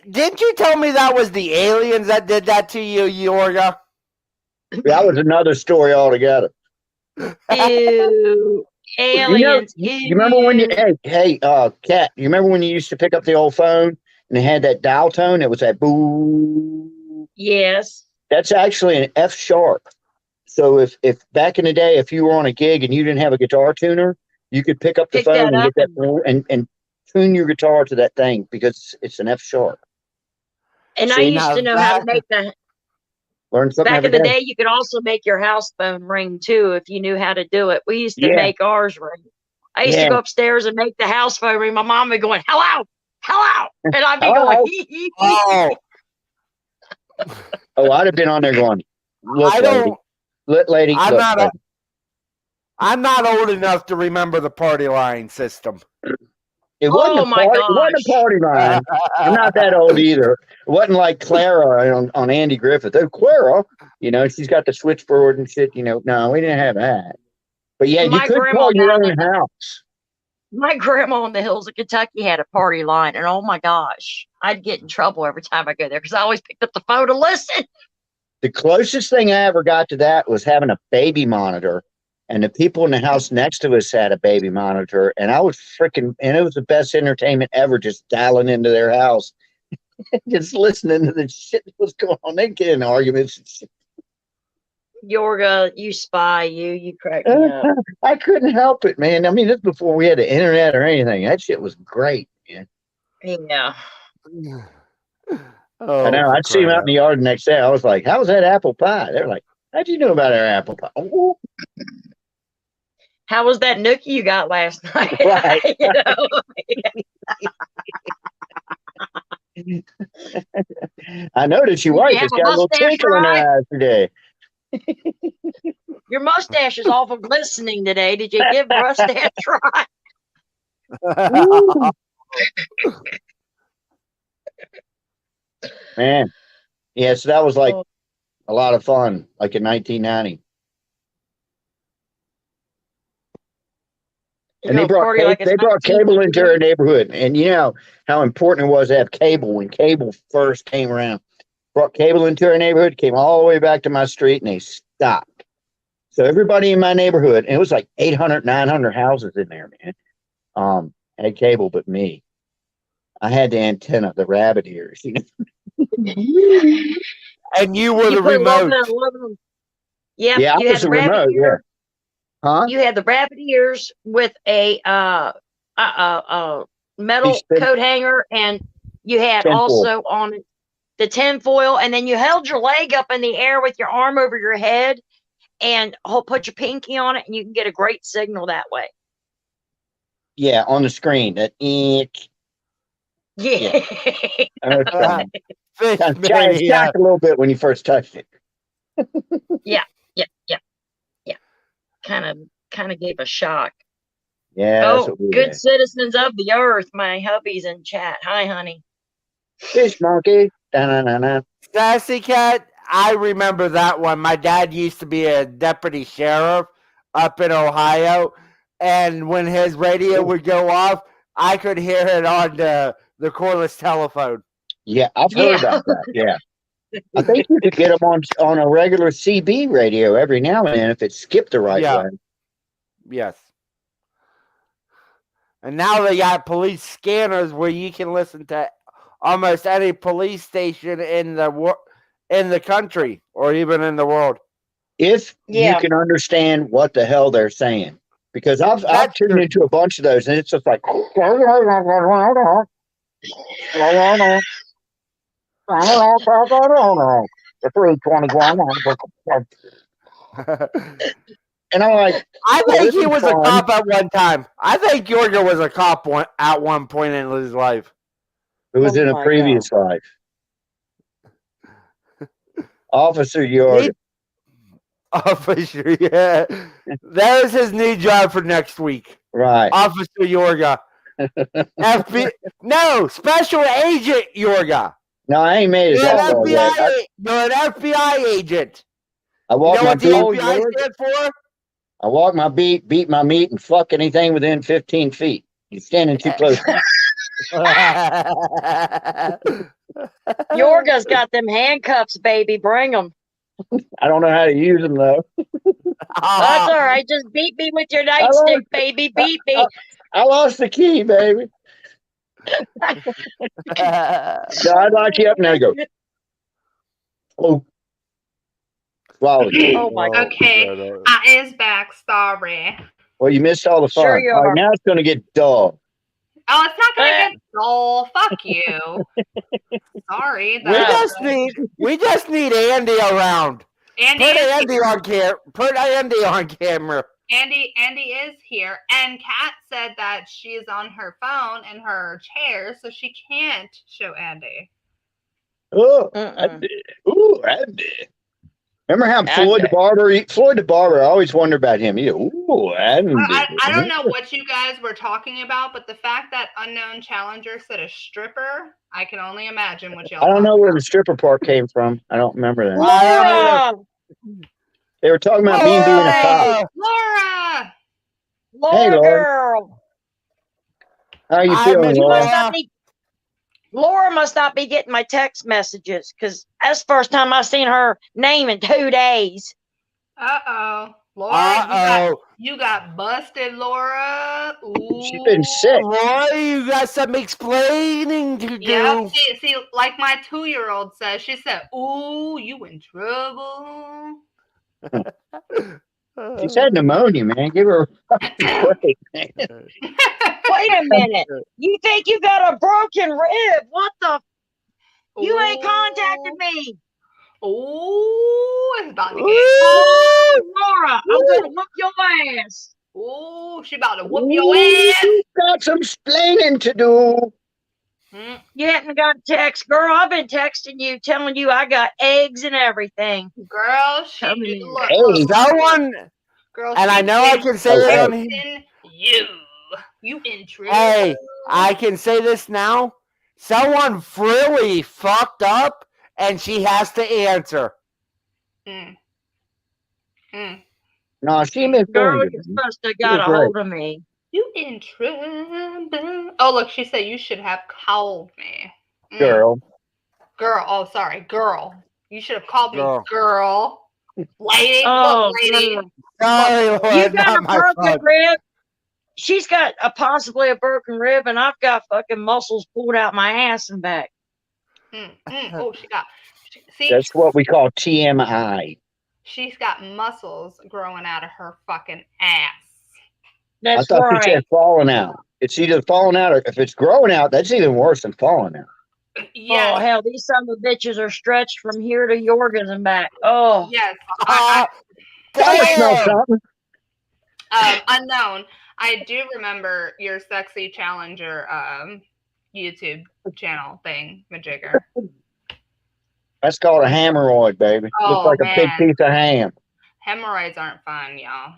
didn't you tell me that was the aliens that did that to you, Yorga? That was another story altogether. Ew. Aliens. You remember when you Kat, you remember when you used to pick up the old phone and it had that dial tone? It was that boo. Yes. That's actually an F sharp. So if back in the day, if you were on a gig and you didn't have a guitar tuner, you could pick up the Pick phone that and up get that and tune your guitar to that thing because it's an F sharp. And I See, used to know how to make that. Learn something Back every in the day. day, you could also make your house phone ring too if you knew how to do it. We used to Yeah. make ours ring. I used to Yeah. go upstairs and make the house phone ring. My mom would be going, hello, hello. And I'd be Hello. going, hee, hee, hee. Oh, Oh, I'd have been on there going, look, I lady. don't. Lady, I'm look, not. lady. I'm not old enough to remember the party line system. It wasn't Oh a my party. It wasn't a gosh. party line. I'm not that old either. It wasn't like Clara on Andy Griffith. Oh, Clara, she's got the switchboard and shit. No, we didn't have that. But yeah, you My could grandma call your down own house. My grandma in the hills of Kentucky had a party line, and oh my gosh, I'd get in trouble every time I go there because I always picked up the phone to listen. The closest thing I ever got to that was having a baby monitor, and the people in the house next to us had a baby monitor, and I was and it was the best entertainment ever, just dialing into their house, just listening to the shit that was going on. They get in arguments and shit. Yorga, you spy, you crack me up. I couldn't help it, man. I mean, this before we had the internet or anything. That shit was great, man. Yeah. Oh, I know. I'd see them out in the yard the next day. I was like, "How's that apple pie?" They're like, How'd you know about our apple pie? Oh, How was that nookie you got last night? Right. You know? I noticed your You wife have has a got a little mustache, twinkle in her right? eyes today. Your mustache is awful glistening today. Did you give Rust a try? Woo. Man. Yeah, so that was like Oh. a lot of fun, like in 1990. You're And they gonna brought party like it's they brought cable into our 1991? neighborhood, and you know how important it was to have cable when cable first came around. Brought cable into our neighborhood, came all the way back to my street, and they stopped. So everybody in my neighborhood, and it was like 800, 900 houses in there, man, had cable, but me. I had the antenna, the rabbit ears. You know? And you were You the put a little remote. bit of aluminum. Yep, Yeah, I you was had the the rabbit remote. Yeah, ear. huh? You had the rabbit ears with a metal Spin coat hanger, and you had tinfoil. also on it the tinfoil, and then you held your leg up in the air with your arm over your head and put your pinky on it, and you can get a great signal that way. Yeah, on the screen. That Yeah. okay. Fish Kind of mania. shocked a little bit when you first touched it. Yeah. Kind of gave a shock. Yeah, that's Oh, what we good had. citizens of the earth. My hubby's in chat. Hi, honey. Fish monkey. Da-na-na-na. Sassy Cat, I remember that one. My dad used to be a deputy sheriff up in Ohio, and when his radio would go off, I could hear it on the cordless telephone. Yeah, I've heard Yeah. about that. Yeah. I think you could get them on a regular CB radio every now and then if it's skipped the right Yeah. way. Yes. And now they got police scanners where you can listen to almost any police station in the country or even in the world. If Yeah. you can understand what the hell they're saying. Because I've That's tuned true. into a bunch of those and it's just like the 321. And I'm like, I well, think this he is was a fun. cop at one time. I think Yorga was a cop at one point in his life. It was Oh in a my previous life. Officer Yorga. Officer, yeah. There's his new job for next week. Right. Officer Yorga. No, Special Agent Yorga. No, I ain't made it You're an that far yet. You're an FBI agent. I You walk know my what the beat. FBI stands for? I walk my beat, beat my meat, and fuck anything within 15 feet. You're standing too close. Yorga's got them handcuffs, baby. Bring them. I don't know how to use them though. That's all right. Just beat me with your like- nightstick, baby. Beat me. I lost the key, baby. So I'd lock you up and I go, oh. Wow. Oh my God. Okay. I is back. Sorry. Well, you missed all the fun. Sure you All right, are. now it's going to get dull. Oh, it's not gonna get dull. Fuck you. Sorry. We just need Andy around. Andy Put is Andy here. on camera. Put Andy on camera. Andy is here. And Kat said that she is on her phone in her chair, so she can't show Andy. Oh, Mm-mm. I did. Remember how I Floyd did. the Barber, I always wonder about him. I don't know what you guys were talking about, but the fact that Unknown Challenger said a stripper, I can only imagine what y'all I don't know talking where about. the stripper part came from. I don't remember that. Laura! They were talking about me being a cop. Laura! Laura Laura. girl. How are you I feeling, miss You Laura? must not be. Laura must not be getting my text messages because that's the first time I've seen her name in 2 days. Uh-oh. Laura, Uh-oh. you got busted, Laura. Ooh. She's been sick. Roy, you got some explaining to do. Yeah, see, like my 2-year-old says, she said, ooh, you in trouble. She's had pneumonia, man. Give her a break, man. Wait a minute. You think you got a broken rib? What the? You ain't contacted me. Oh, it's about to get. Oh, Laura, I'm gonna whoop your ass. Oh, she about to whoop your ass. You got some explaining to do. Mm, You hadn't got a text, girl. I've been texting you, telling you I got eggs and everything. girl, she Coming did in. look. Hey, look, Someone, girl, and she I know I been can say Oh, this hey. on here. texting you. You in trouble. Hey, I can say this now. Someone really fucked up, and she has to answer. Mm. Mm. No, she misinformed Girl, you. you're supposed to was got a great. hold of me. You in trouble. Oh, look, she said you should have called me. Mm. Girl. Girl. Oh, sorry. Girl. You should have called me Girl. girl. Lady. Oh, Look, lady. girl. Sorry, You Lord, got not a my broken fault. rib. She's got possibly a broken rib, and I've got fucking muscles pulled out my ass and back. Oh, she got. See, That's what we call TMI. she's got muscles growing out of her fucking ass. I That's thought you right. said falling out. It's either falling out or if it's growing out, that's even worse than falling out. Yes. Oh hell, these son of bitches are stretched from here to Yorgans and back. Oh, Yes. Ah, I smell damn! something. Unknown. I do remember your sexy challenger YouTube channel thing, Majigger. That's called a hemorrhoid, baby. Oh, Looks like a big man. piece of ham. Hemorrhoids aren't fun, y'all.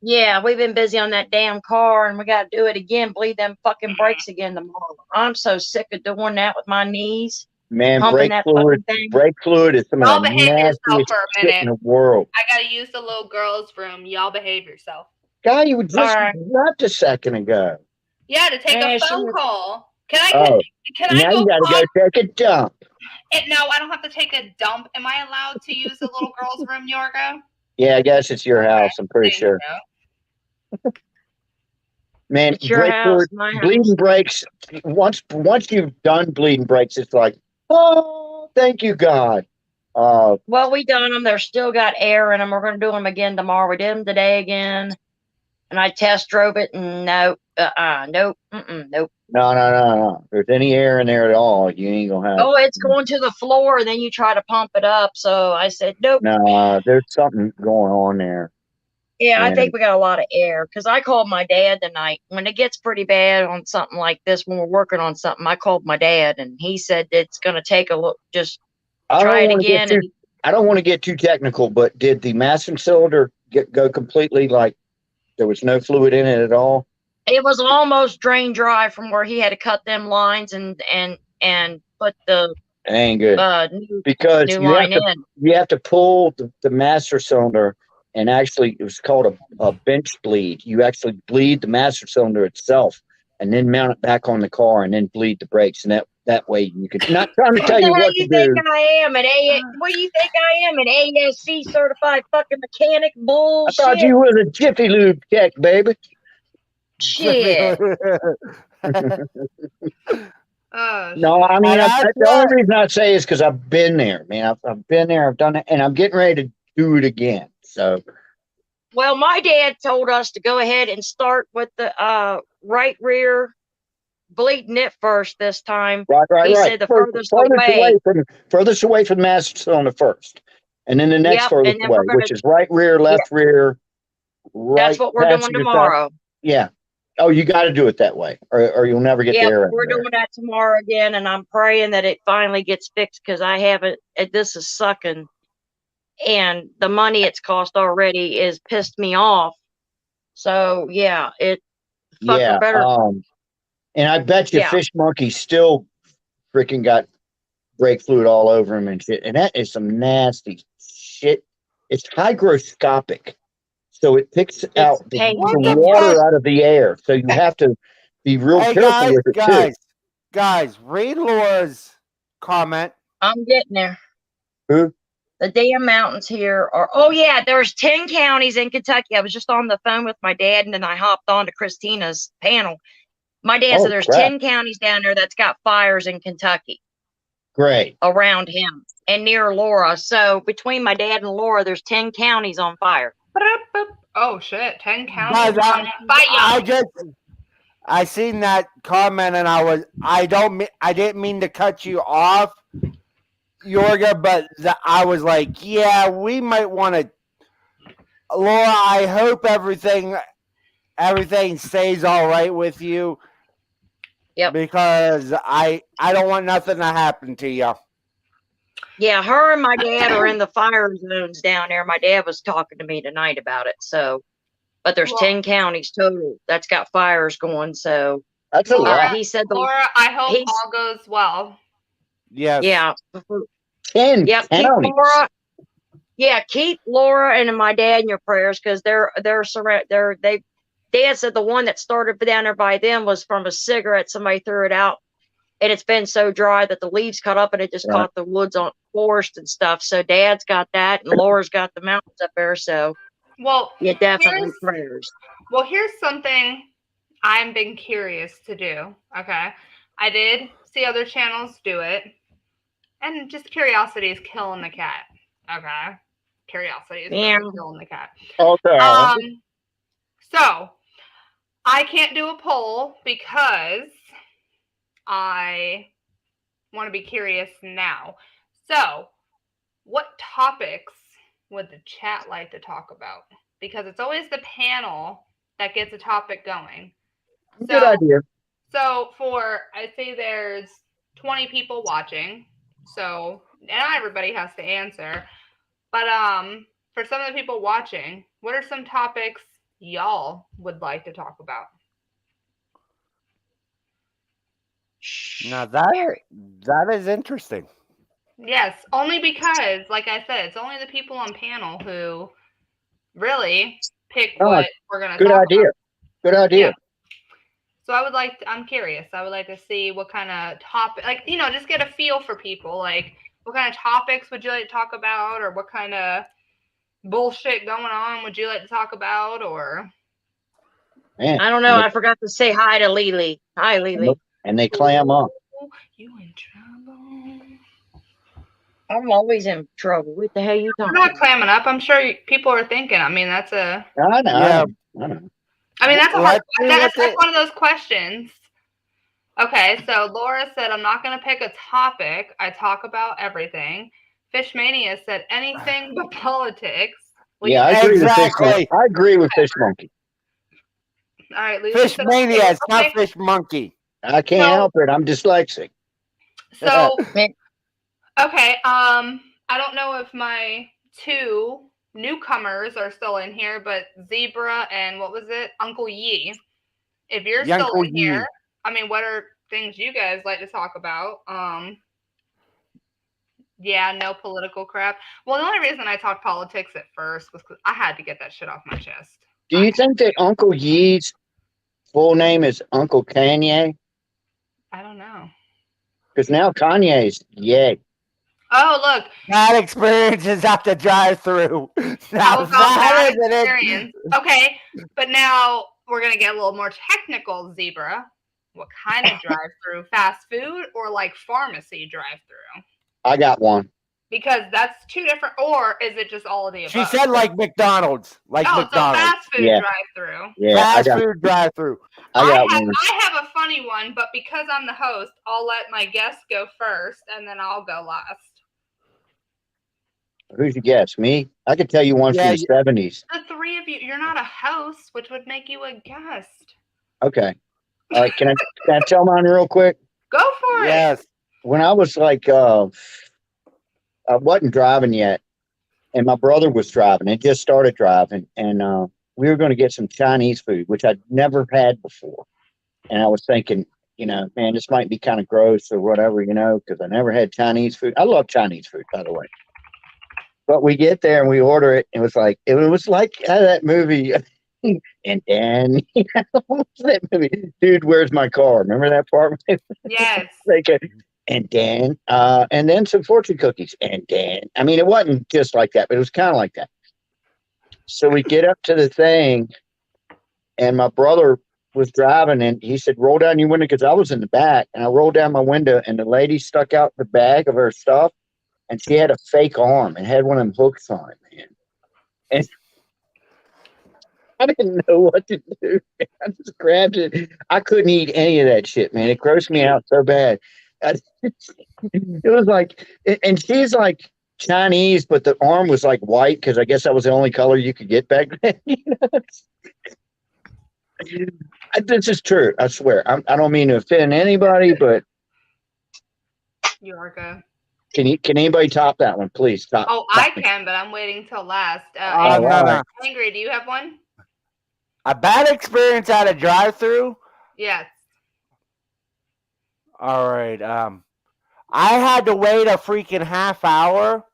yeah, we've been busy on that damn car, and we got to do it again. Bleed them fucking brakes again tomorrow. I'm so sick of doing that with my knees, Man, pumping brake that fluid, fucking thing. brake fluid is some Y'all of the behave yourself nastiest for a shit in minute. the world. I gotta use the little girls' room. Y'all behave yourself. Guy, you just All right. left a second ago. Yeah, to take Yeah, a she phone was- call. Can I? Oh, Can I now go? you gotta pop- go take a dump. No, I don't have to take a dump. Am I allowed to use the little girls' room, Yorgo? Yeah, I guess it's your house. I'm pretty Thank sure. you. Man, It's your brake house, fluid, my house. bleeding brakes. Once you've done bleeding brakes, it's like, oh, thank you, God. Well, we done them. They're still got air in them. We're going to do them again tomorrow. We did them today again. And I test drove it, and nope. Nope. Nope. No. If there's any air in there at all, you ain't gonna have. Oh, it's going to the floor, and then you try to pump it up. So I said, nope. No, there's something going on there. Yeah, I Yeah. think we got a lot of air because I called my dad tonight. When it gets pretty bad on something like this, when we're working on something, I called my dad, and he said it's going to take a look. Just I try it don't want to get again. too. I don't want to get too technical, but did the master cylinder go completely like there was no fluid in it at all? It was almost drain dry from where he had to cut them lines and put the It ain't good new because you line have to in. you have to pull the master cylinder and actually it was called a bench bleed. You actually bleed the master cylinder itself and then mount it back on the car and then bleed the brakes and that way you can not trying to What tell the you hell what you to think do. I am? What do you think I am? An ASC certified fucking mechanic? I Bullshit. thought you was a Jiffy Lube tech, baby. Shit. Oh, No, shit. I mean, And that's the only what- reason I say is because I've been there, man. I've been there, I've done it, and I'm getting ready to do it again. So, Well, my dad told us to go ahead and start with the right rear, bleeding it first this time. right. He said the furthest furthest away from the master cylinder first, and then the next Yep, furthest and then away, we're gonna- which is right rear, left rear, right. That's what we're doing passenger side. tomorrow. Yeah. Oh, you got to do it that way, or you'll never get the Yeah, air in we're there. doing that tomorrow again, and I'm praying that it finally gets fixed because I haven't. This is sucking, and the money it's cost already is pissed me off. So yeah, it fucker Yeah. better. And I bet you Yeah. Fish Monkey still freaking got brake fluid all over him and shit. And that is some nasty shit. It's hygroscopic. So it picks out the painful. What the water fuck? out of the air. So you have to be real Hey careful with it guys, read Laura's comment. I'm getting there. Who? The damn mountains here are. Oh yeah, there's 10 counties in Kentucky. I was just on the phone with my dad, and then I hopped on to Christina's panel. My dad Oh, said there's crap. 10 counties down there that's got fires in Kentucky too. Great. around him and near Laura. So between my dad and Laura, there's 10 counties on fire. Oh, shit. 10 Guys, counties. I seen that comment and I didn't mean to cut you off, Yorga, but I was like, yeah, we might want to. Laura, I hope everything stays all right with you. Yep. Because I don't want nothing to happen to you. Yeah, her and my dad are in the fire zones down there. My dad was talking to me tonight about it. So, but there's Well- 10 counties total that's got fires going. So That's a lot. he said, Laura, I hope he's- all goes well. Yes. yeah, 10 yep, keep counties. Laura. Yeah, keep Laura and my dad in your prayers because they're Dad said the one that started down there by them was from a cigarette. Somebody threw it out, and it's been so dry that the leaves cut up and it just Right. caught the woods on forest and stuff. So Dad's got that, and Laura's got the mountains up there. So Well, yeah, definitely here's- prayers. Well, here's something I'm been curious to do. Okay. I did see other channels do it. And just curiosity is killing the cat. Okay. Curiosity is Yeah. really killing the cat. Okay. So I can't do a poll because I want to be curious now. So, what topics would the chat like to talk about? Because it's always the panel that gets a topic going. Good idea. So I'd say there's 20 people watching. So not everybody has to answer. But for some of the people watching, what are some topics y'all would like to talk about? Now that is interesting. Yes, only because, like I said, it's only the people on panel who really pick Oh, what we're gonna Good talk idea. about. Good idea. Yeah. So I'm curious. I would like to see what kind of topic, like, just get a feel for people. Like, what kind of topics would you like to talk about, or what kind of bullshit going on would you like to talk about, or Man. I don't know. I forgot to say hi to Lily. Hi, Lily. And they clam up. you in trouble? I'm always in trouble. What the hell you I'm talking not about? clamming up. I'm sure people are thinking. I mean, that's a. I know. Yeah. I know. I mean, that's a hard. Let's see That's what one of those questions. Okay, so Laura said, "I'm not going to pick a topic. I talk about everything." Fishmania said, "Anything but politics." Well, Yeah, I you- agree with Exactly. Fish Monkey. I agree with Fish Monkey. All right, Lisa Fish said, mania, it's not okay. fish monkey. I can't So- help it. I'm dyslexic. So, Man. okay, I don't know if my two newcomers are still in here, but Zebra and what was it, Uncle Yee. If you're still Uncle in Yee. here, I mean, what are things you guys like to talk about? Yeah, no political crap. Well, the only reason I talked politics at first was because I had to get that shit off my chest. Do you think that Uncle Yee's full name is Uncle Kanye? I don't know. Because now Kanye's Ye. Oh, look, Bad experiences at the drive-through. Now how about that that is an experience? Okay, but now we're gonna get a little more technical, Zebra. What kind of drive-through? Fast food or like pharmacy drive-through? I got one. Because that's two different. Or is it just all of the above? She said like McDonald's. Like "Oh, so McDonald's. fast food Yeah. drive-through." Yeah, Fast food drive-through. I got one. I have a funny one, but because I'm the host, I'll let my guests go first, and then I'll go last. Who's your guess? Me? I could tell you one Yeah, from the 70s. The three of you, you're not a host, which would make you a guest. Okay. All right. Can I tell mine real quick? Go for it. Yes. When I was like, I wasn't driving yet, and my brother was driving. It just started driving, and we were going to get some Chinese food, which I'd never had before. And I was thinking, man, this might be kind of gross or whatever, because I never had Chinese food. I love Chinese food, by the way. But we get there and we order it. And it was like that movie. And then, what was that movie? Dude, where's my car? Remember that part? Yes. And then some fortune cookies. And then, I mean, it wasn't just like that, but it was kind of like that. So we get up to the thing, and my brother was driving, and he said, roll down your window, because I was in the back. And I rolled down my window, and the lady stuck out the bag of her stuff, and she had a fake arm and had one of them hooks on it, man. And I didn't know what to do. I just grabbed it. I couldn't eat any of that shit, man. It grossed me out so bad. It was like, and she's like Chinese, but the arm was like white because I guess that was the only color you could get back then. This is true. I swear. I don't mean to offend anybody, but You are good. can anybody top that one, please? Top. Oh, I top me. can, but I'm waiting till last. No, all no. Angry, do you have one? A bad experience at a drive-through. Yes. All right. I had to wait a freaking half hour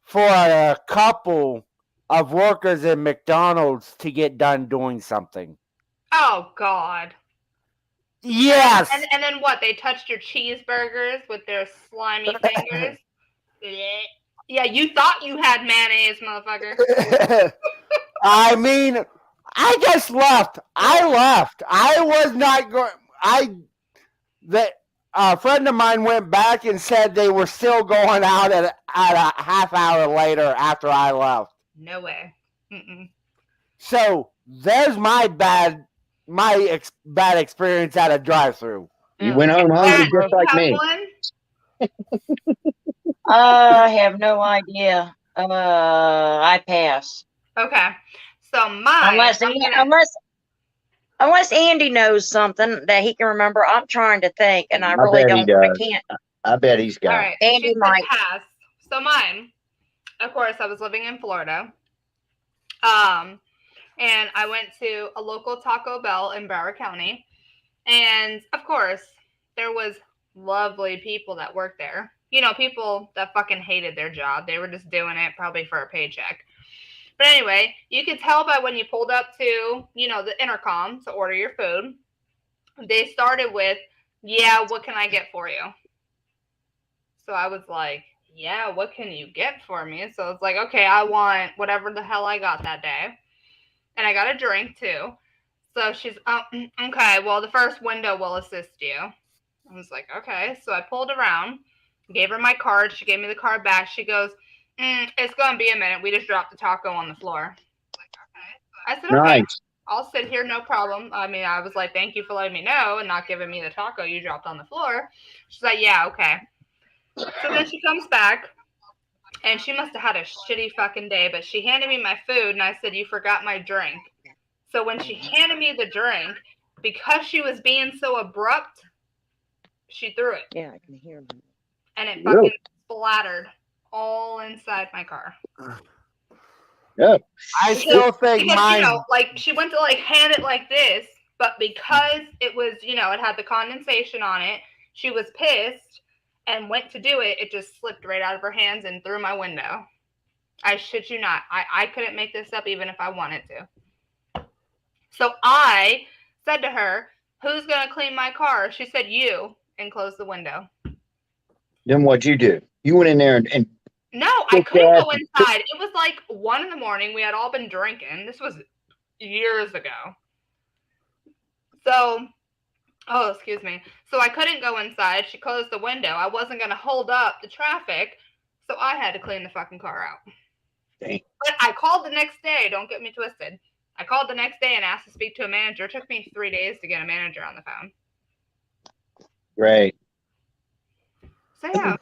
for a couple of workers in McDonald's to get done doing something. Oh God. Yes. And then what? They touched your cheeseburgers with their slimy fingers. Blech. Yeah, you thought you had mayonnaise, motherfucker. I mean, I just left. I left. I was not going. A friend of mine went back and said they were still going out at a half hour later after I left. No way. Mm-mm. So there's my bad experience at a drive-through. You went home hungry Jack, just like you me. have one? I have no idea. I pass. Okay. So mine. Unless Andy knows something that he can remember. I'm trying to think, and I I really bet he don't. I does. can't. I bet he's got. All it. right. Andy she said might. pass. So mine. Of course, I was living in Florida. And I went to a local Taco Bell in Broward County. And of course, there was lovely people that worked there. You know, people that fucking hated their job. They were just doing it probably for a paycheck. But anyway, you could tell by when you pulled up to, you know, the intercom to order your food. They started with, yeah, what can I get for you? So I was like, yeah, what can you get for me? So it's like, okay, I want whatever the hell I got that day. And I got a drink too. So she's, okay, well, the first window will assist you. I was like, okay. So I pulled around, gave her my card. She gave me the card back. She goes, it's going to be a minute. We just dropped the taco on the floor. I said, okay, Nice. I'll sit here, no problem. I mean, I was like, thank you for letting me know and not giving me the taco you dropped on the floor. She's like, yeah, okay. So then she comes back, and she must have had a shitty fucking day, but she handed me my food, and I said, you forgot my drink. So when she handed me the drink, because she was being so abrupt, she threw it. Yeah, I can hear him. And it fucking splattered all inside my car. Yeah. I still think Because, mine. you know, like, she went to, like, hand it like this, but because it was, you know, it had the condensation on it, she was pissed and went to do it. It just slipped right out of her hands and through my window. I shit you not. I couldn't make this up even if I wanted to. So I said to her, who's going to clean my car? She said, you, and closed the window. Then what'd you do? You went in there and No, I Took couldn't that- go inside. It was like 1 a.m. We had all been drinking. This was years ago. So, oh, excuse me. So I couldn't go inside. She closed the window. I wasn't going to hold up the traffic. So I had to clean the fucking car out. Dang. But I called the next day. Don't get me twisted. I called the next day and asked to speak to a manager. It took me 3 days to get a manager on the phone. great. So yeah.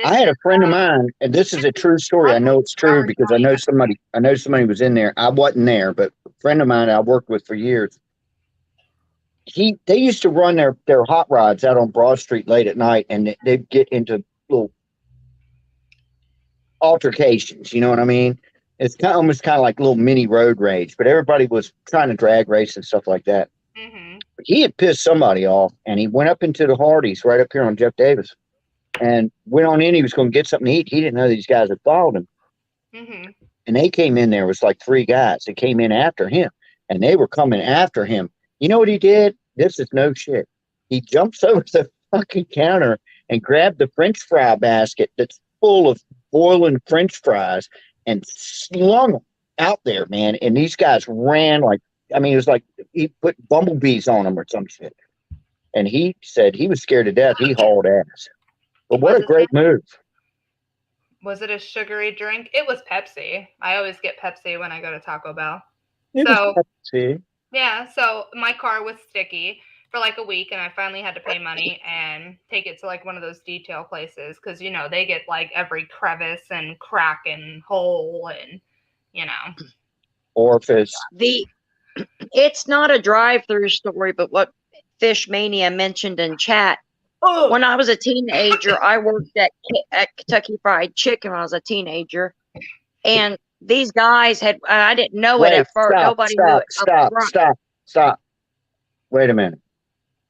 I had a friend of mine, and this is a true story. I know it's true because I know somebody was in there. I wasn't there, but a friend of mine I worked with for years. They used to run their hot rods out on Broad Street late at night, and they'd get into little altercations. You know what I mean? It's almost kind of like little mini road rage, but everybody was trying to drag race and stuff like that. Mm-hmm. He had pissed somebody off, and he went up into the Hardee's right up here on Jeff Davis, and went on in. He was going to get something to eat. He didn't know these guys had followed him, Mm-hmm. and they came in there. It was like 3 guys that came in after him, and they were coming after him. You know what he did? This is no shit. He jumps over the fucking counter and grabbed the French fry basket that's full of boiling French fries and slung them out there, man. And these guys ran like, I mean, it was like he put bumblebees on them or some shit. And he said he was scared to death. He hauled ass. But what a great move. Was it a sugary drink? It was Pepsi. I always get Pepsi when I go to Taco Bell. It So- was Pepsi. Yeah, so my car was sticky for like a week, and I finally had to pay money and take it to like one of those detail places because they get like every crevice and crack and hole and Orifice. It's not a drive-through story, but what Fish Mania mentioned in chat. When I was a teenager, I worked at Kentucky Fried Chicken when I was a teenager, and these guys I didn't know it at first. Nobody knew it. Stop. Wait a minute.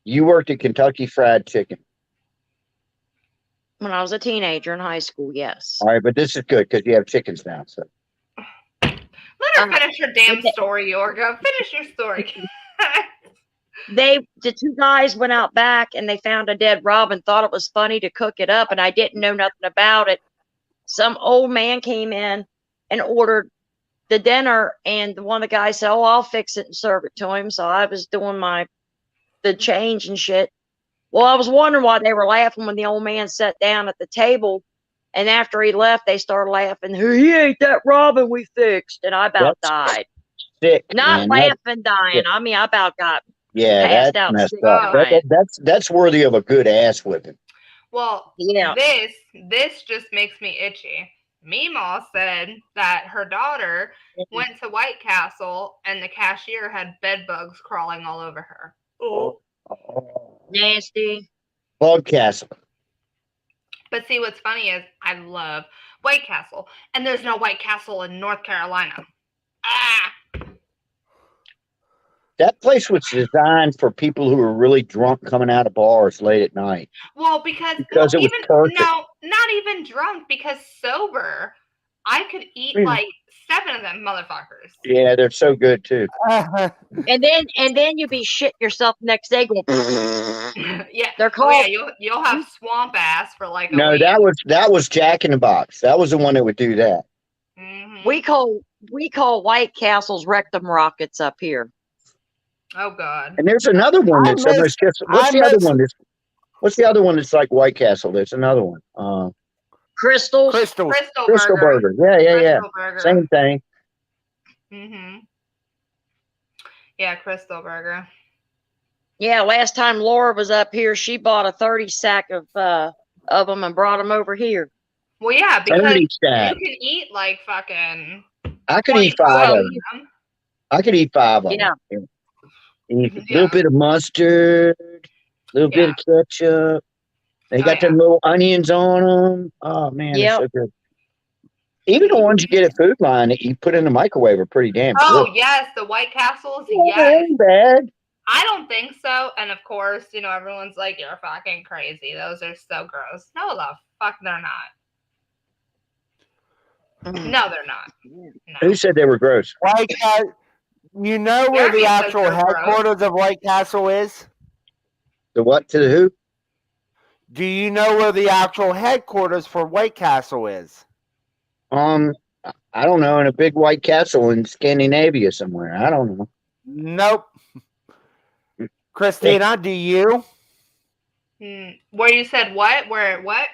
You worked at Kentucky Fried Chicken. When I was a teenager in high school, yes. All right, but this is good because you have chickens now. So Let her finish her damn story, Yorga. Finish your story. The two guys went out back and they found a dead robin, thought it was funny to cook it up, and I didn't know nothing about it. Some old man came in and ordered the dinner, and one of the guys said, "Oh, I'll fix it and serve it to him." So I was doing the change and shit. Well, I was wondering why they were laughing when the old man sat down at the table, and after he left, they started laughing. He ate that robin we fixed, and I about died. sick. Not man. laughing, dying. I mean, I about got Yeah, passed that's out messed sick up. crying. That's worthy of a good ass whipping. Well, Yeah. this just makes me itchy. Meemaw said that her daughter went to White Castle and the cashier had bed bugs crawling all over her. Oh. Nasty. Bug Castle. But see, what's funny is I love White Castle, and there's no White Castle in North Carolina. Ah! That place was designed for people who were really drunk coming out of bars late at night. Well, because it was perfect. No, not even drunk, because sober, I could eat like 7 of them motherfuckers. Yeah, they're so good too. And then you be shit yourself next day going. Yeah, They're called. yeah, you'll have swamp ass for like a No, week. that was Jack in the Box. That was the one that would do that. Mhm. We call White Castles rectum rockets up here. Oh God. And there's another one that's almost just. What's the other one? What's the other one that's like White Castle? There's another one. Crystals. Crystal Burger. Yeah. Crystal Burger. Same thing. Mhm. Yeah, Crystal Burger. Yeah, last time Laura was up here, she bought a 30 sack of them and brought them over here. Well, yeah, because 30 stack. you can eat like fucking. I could eat 5 of them. I could eat 5 of them. Yeah. Eat a little bit of mustard, a little bit of ketchup. They got them little onions on them. Oh man, they're so good. Even the ones you get at Food Line that you put in the microwave are pretty damn good. Oh yes, the White Castles. Yeah, Yes. they ain't bad. I don't think so. And of course, everyone's like, "You're fucking crazy. Those are so gross." No, the fuck, they're not. No, they're not. No. Who said they were gross? White Castle. You know where the actual headquarters of White Castle is? The what to the who? Do you know where the actual headquarters for White Castle is? I don't know, in a big White Castle in Scandinavia somewhere. I don't know. Nope. Christina, do you? Where you said what? Where what?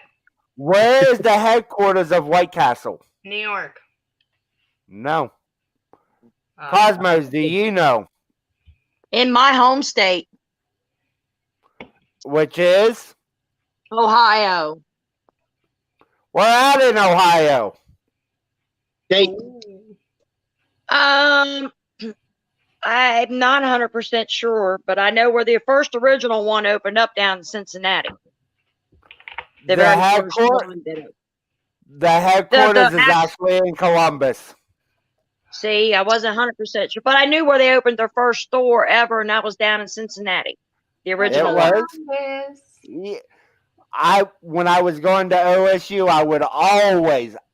Where is the headquarters of White Castle? New York. No. Cosmos, do you know? In my home state, Which is? Ohio. We're out in Ohio. They, I'm not 100% sure, but I know where the first original one opened up down in Cincinnati. The very first one did it. The headquarters is actually in Columbus. See, I wasn't 100% sure, but I knew where they opened their first store ever, and that was down in Cincinnati. The original one. Yeah. When I was going to OSU, I would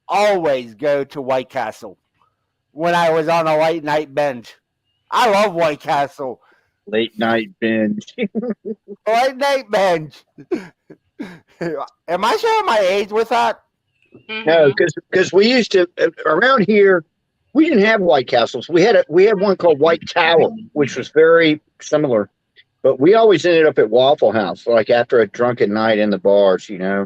always go to White Castle when I was on a late night binge. I love White Castle. late night binge. Late night binge. Am I showing my age with that? No, because we used to around here. We didn't have White Castles. We had one called White Tower, which was very similar. But we always ended up at Waffle House, like after a drunken night in the bars, Yeah.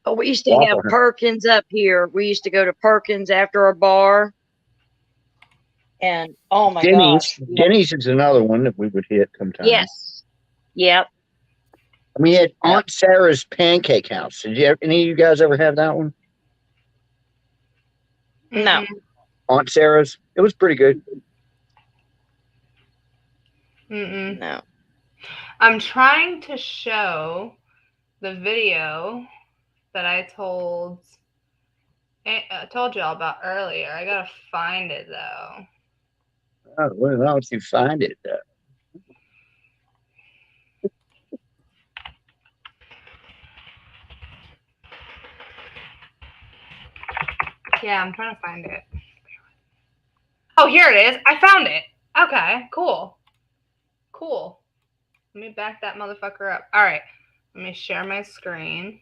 Oh, we used to have Perkins up here. We used to go to Perkins after a bar. And oh my gosh. Denny's is another one that we would hit sometimes. Yes. Yep. We had Aunt Sarah's Pancake House. Did any of you guys ever have that one? No. Aunt Sarah's. It was pretty good. Mm-mm. No. I'm trying to show the video that I told y'all about earlier. I gotta find it though. Oh, well, why don't you find it? Yeah, I'm trying to find it. Oh, here it is. I found it. Okay, cool. Cool. Let me back that motherfucker up. All right. Let me share my screen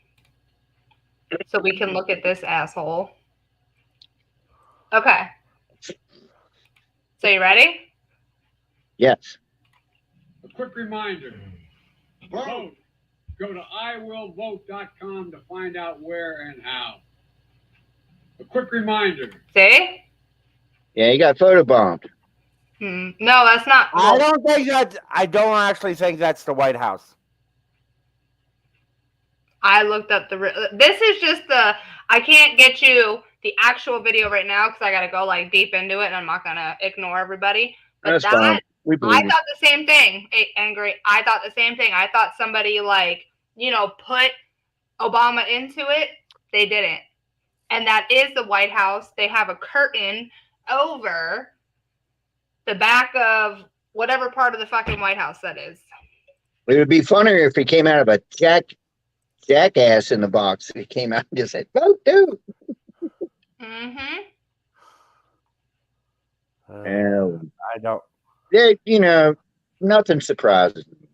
so we can look at this asshole. Okay. So you ready? Yes. A quick reminder. Vote. Go to iwillvote.com to find out where and how. A quick reminder. See? Yeah, you got photobombed. No, that's not. I don't think that. I don't actually think that's the White House. I looked up this is just I can't get you the actual video right now because I gotta go like deep into it and I'm not gonna ignore everybody. But That's fine. We I believe you. thought the same thing. Angry. I thought the same thing. I thought somebody put Obama into it. They didn't. And that is the White House. They have a curtain over the back of whatever part of the fucking White House that is. It would be funnier if he came out of a jackass in the box. He came out and just said, "Vote, dude." Mm-hmm. I don't. Yeah, nothing surprises me.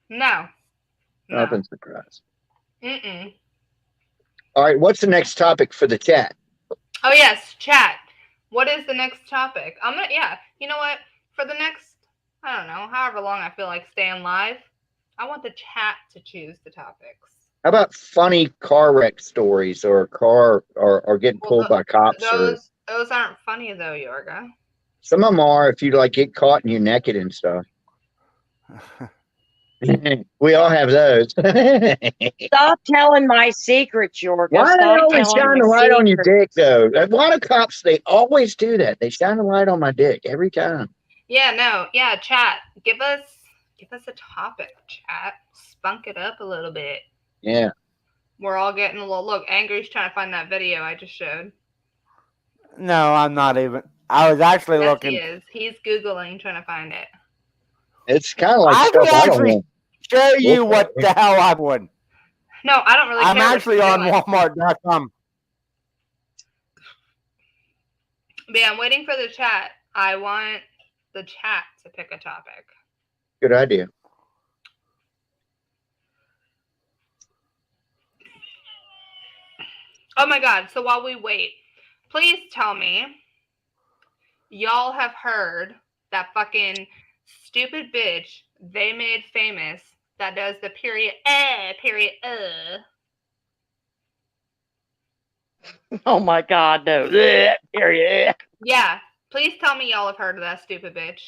No. Nothing surprises. Mm-mm. All right, what's the next topic for the chat? Oh yes, chat. What is the next topic? You know what? For the next, I don't know, however long I feel like staying live, I want the chat to choose the topics. How about funny car wreck stories or getting pulled by cops? Those aren't funny though, Yorga. Some of them are if you get caught and you're naked and stuff. We all have those. Stop telling my secrets, Yorga. Why do they Stop always telling shine my the light on your secrets. dick, though? A lot of cops, they always do that. They shine the light on my dick every time. Yeah, chat. Give us a topic, chat. Spunk it up a little bit. Yeah. We're all getting a little look. Angry's trying to find that video I just showed. No, I'm not even. I was actually Yes, looking. he is. He's Googling, trying to find it. It's kind of like I stuff could I don't actually want. show you what the hell I'm doing. No, I don't really I'm care. actually on Walmart.com. But yeah, I'm waiting for the chat. I want the chat to pick a topic. Good idea. Oh my God. So while we wait, please tell me y'all have heard that fucking stupid bitch they made famous that does the period. Oh my God, no. Period. Yeah. Please tell me y'all have heard of that stupid bitch.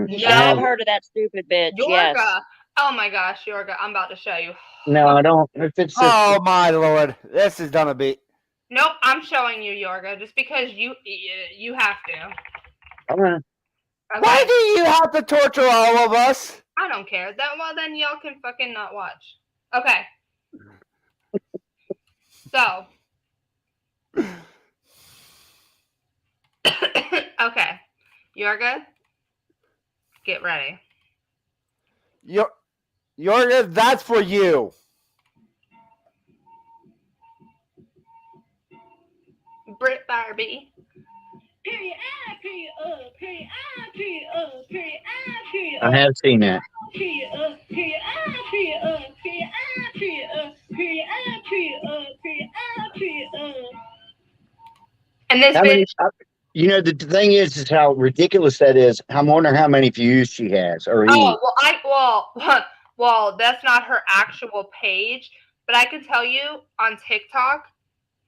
Yeah, I've heard of that stupid bitch. Yes. Yorga. Oh my gosh, Yorga. I'm about to show you. No, I don't. If it's just, Oh my lord, this is gonna be. Nope, I'm showing you, Yorga, just because you have to. all right. Okay? Why do you have to torture all of us? I don't care. Then y'all can fucking not watch. Okay. So. Okay. Yorga, get ready. That's for you. Brit Barbie. I have seen that. And this How many, bitch. the thing is how ridiculous that is. I wonder how many views she has or he. Oh, well, that's not her actual page, but I can tell you on TikTok,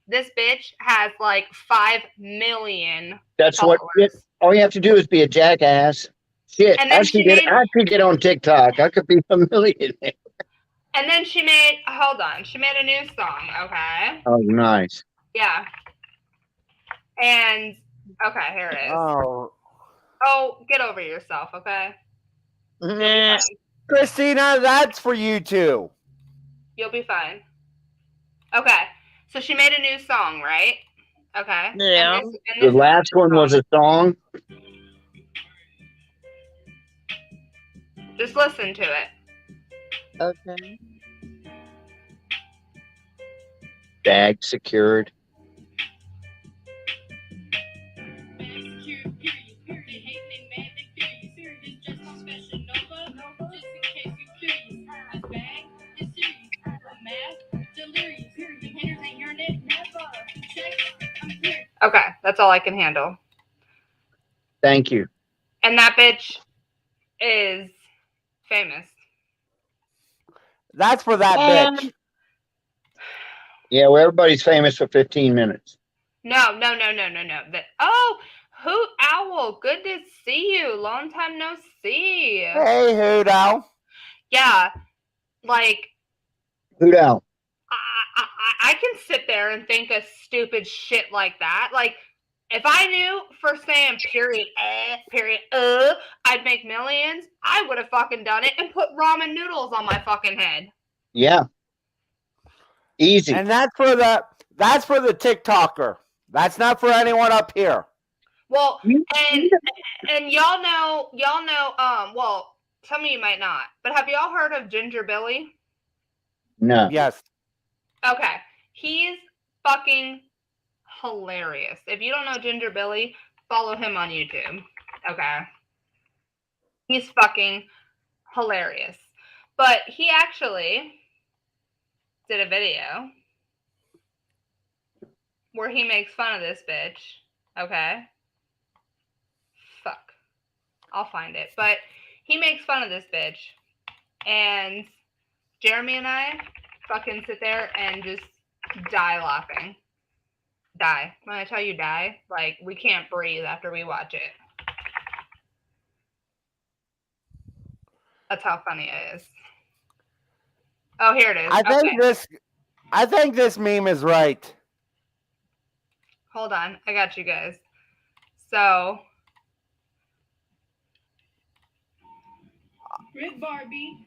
this bitch has like 5 million That's followers. all you have to do is be a jackass Shit, And then I should get on TikTok. I could be a millionaire. And then she made, hold on, she made a new song, okay? Oh, nice. Yeah. And, okay, here it is. Oh, get over yourself, okay? You'll be Nah. fine. Christina, that's for you too. You'll be fine. Okay, so she made a new song, right? Okay. Yeah. And this The is last one was a song. Just listen to it. Okay. Bag secured. Okay, that's all I can handle. Thank you. And that bitch is famous. That's for that bitch. Yeah, well, everybody's famous for 15 minutes. No. Hoot Owl, good to see you. Long time no see. Hey, Hoot Owl. Yeah, like Hoot Owl. I can sit there and think of stupid shit like that. Like, if I knew for saying period, I'd make millions, I would have fucking done it and put ramen noodles on my fucking head. Yeah. Easy. And that's for the TikToker. That's not for anyone up here. Well, and y'all know, well, some of you might not, but have y'all heard of Ginger Billy? No. Yes. Okay. He's fucking hilarious. If you don't know Ginger Billy, follow him on YouTube. Okay. He's fucking hilarious. But he actually did a video where he makes fun of this bitch. Okay. Fuck. I'll find it. But he makes fun of this bitch. And Jeremy and I fucking sit there and just die laughing. Die. When I tell you die, like, we can't breathe after we watch it. That's how funny it is. Oh, here it is. I think this meme is right. Hold on. I got you guys. So. Red Barbie.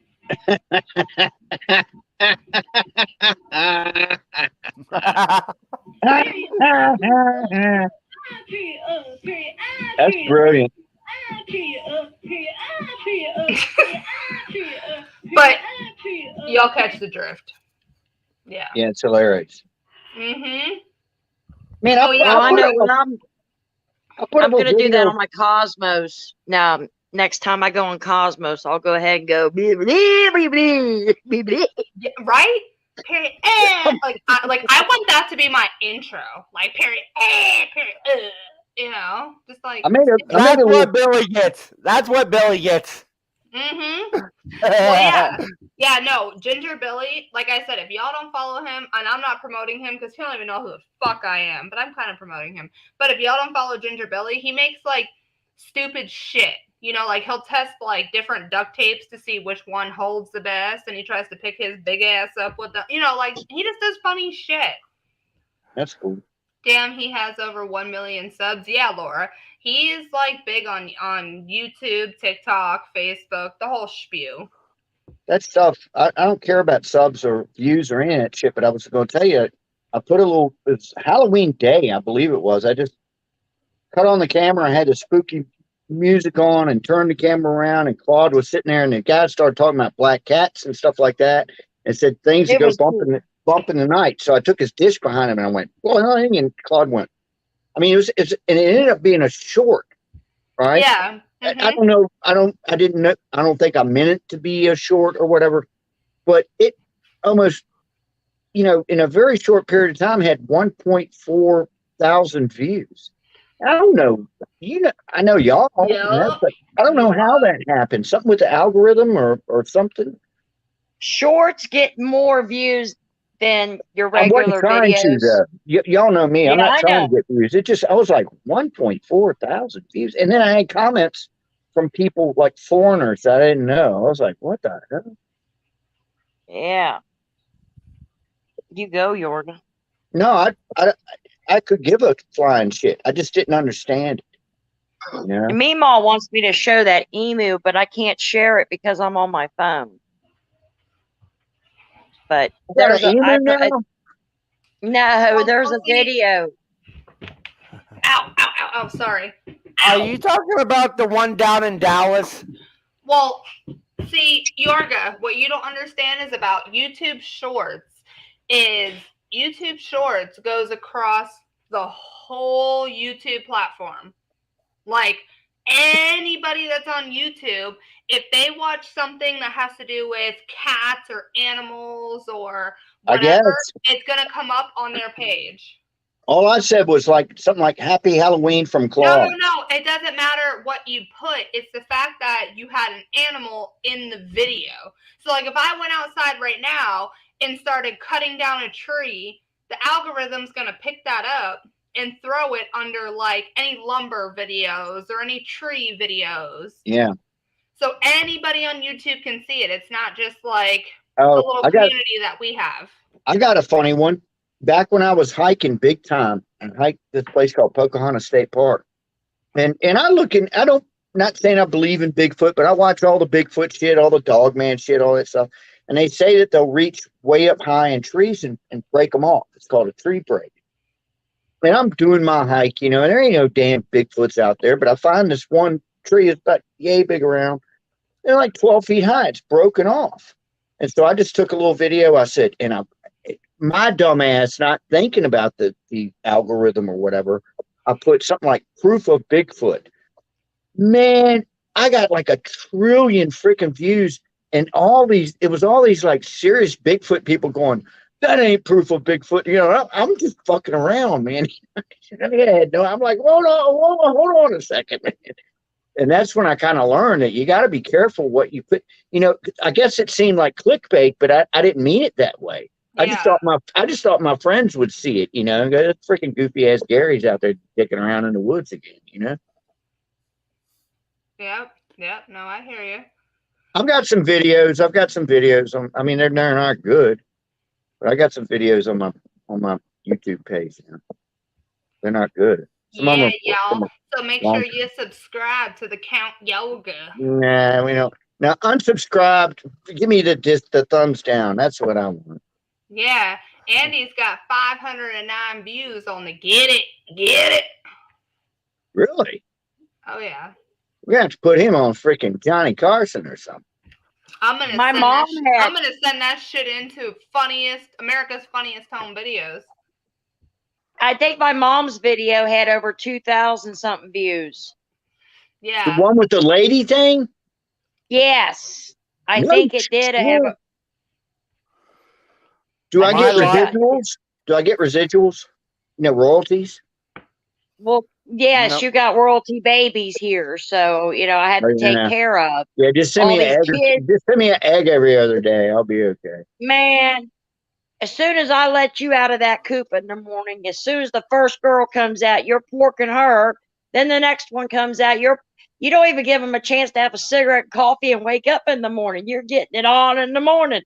That's brilliant. But y'all catch the drift. Yeah. Yeah, it's hilarious. Mm-hmm. Man, Oh, yeah. Well, I know when I'm I'm gonna do that on my Cosmos. Now, next time I go on Cosmos, I'll go ahead and go. Yeah, right? Period. Like I want that to be my intro. Like period. Period. You know, just like. That's what Billy gets. That's what Billy gets. Mm-hmm. Well, yeah. No, Ginger Billy. Like I said, if y'all don't follow him, and I'm not promoting him because he don't even know who the fuck I am, but I'm kind of promoting him. But if y'all don't follow Ginger Billy, he makes like stupid shit. You know, like he'll test like different duct tapes to see which one holds the best, and he tries to pick his big ass up with the, you know, like he just does funny shit. That's cool. Damn, he has over 1 million subs. Yeah, Laura. He's like big on YouTube, TikTok, Facebook, the whole spew. That stuff, I don't care about subs or views or any of that shit, but I was going to tell you, I put it's Halloween day, I believe it was. I just cut on the camera. I had the spooky music on and turned the camera around, and Claude was sitting there, and the guy started talking about black cats and stuff like that, and said things that go bump in the night. So I took his disc behind him and I went, boing, and Claude went. I mean, and it ended up being a short, right? Yeah. Mm-hmm. I don't know. I don't think I meant it to be a short or whatever, but it almost, in a very short period of time had 1.4 thousand views. I don't know. I know y'all, Yeah. but I don't know how that happened. Something with the algorithm or something. Shorts get more views than your I wasn't regular trying videos. to, though. Y'all know me. I'm Yeah, not I trying know. to get views. I was like 1.4 thousand views. And then I had comments from people like foreigners that I didn't know. I was like, what the hell? Yeah. You go, Yorga. No, I could give a flying shit. I just didn't understand it. You know? Meemaw wants me to show that emu, but I can't share it because I'm on my phone. But You got there's an emu now? no, there's a video. Ow, ow, ow, ow, sorry. Are you talking about the one down in Dallas? Well, see, Yorga, what you don't understand is about YouTube Shorts is YouTube Shorts goes across the whole YouTube platform. Like anybody that's on YouTube, if they watch something that has to do with cats or animals or I guess. whatever, it's going to come up on their page. All I said was like something like Happy Halloween from Claude. No. It doesn't matter what you put. It's the fact that you had an animal in the video. So, like, if I went outside right now and started cutting down a tree, the algorithm's going to pick that up and throw it under, like, any lumber videos or any tree videos. Yeah. So anybody on YouTube can see it. It's not just, like, Oh, the little community that we have. I got a funny one. Back when I was hiking big time, I hiked this place called Pocahontas State Park. And not saying I believe in Bigfoot, but I watch all the Bigfoot shit, all the Dogman shit, all that stuff. And they say that they'll reach way up high in trees and break them off. It's called a tree break. And I'm doing my hike, and there ain't no damn Bigfoots out there, but I find this one tree is about yay big around. They're like 12 feet high. It's broken off. And so I just took a little video. I said, my dumb ass, not thinking about the algorithm or whatever, I put something like proof of Bigfoot. Man, I got like 1 trillion freaking views, and it was all these like serious Bigfoot people going, that ain't proof of Bigfoot. I'm just fucking around, man. I'm like, hold on a second, man. And that's when I kind of learned that you got to be careful what you put. I guess it seemed like clickbait, but I didn't mean it that way. Yeah. I just thought my friends would see it. That freaking goofy ass Gary's out there dicking around in the woods again. Yep. No, I hear you. I've got some videos. They're not good, but I got some videos on my YouTube page. They're not good. Yeah, y'all. So make sure you subscribe to the Count Yoga. Nah, we don't. Now unsubscribed. Give me the thumbs down. That's what I want. Yeah, Andy's got 509 views on the Get It. Really? Oh yeah. We have to put him on freaking Johnny Carson or something. I'm gonna send that shit into America's Funniest Home Videos. I think my mom's video had over 2,000 something views. Yeah. The one with the lady thing? Yes. I think it did have a. Do I get residuals? Do I get residuals? Royalties? Well, yes, Nope. You got royalty babies here, so I had to take care of. Yeah, just send me an egg. Just send me an egg every other day. I'll be okay. Man, as soon as I let you out of that coop in the morning, as soon as the first girl comes out, you're porking her. Then the next one comes out, you don't even give them a chance to have a cigarette, coffee, and wake up in the morning. You're getting it on in the morning.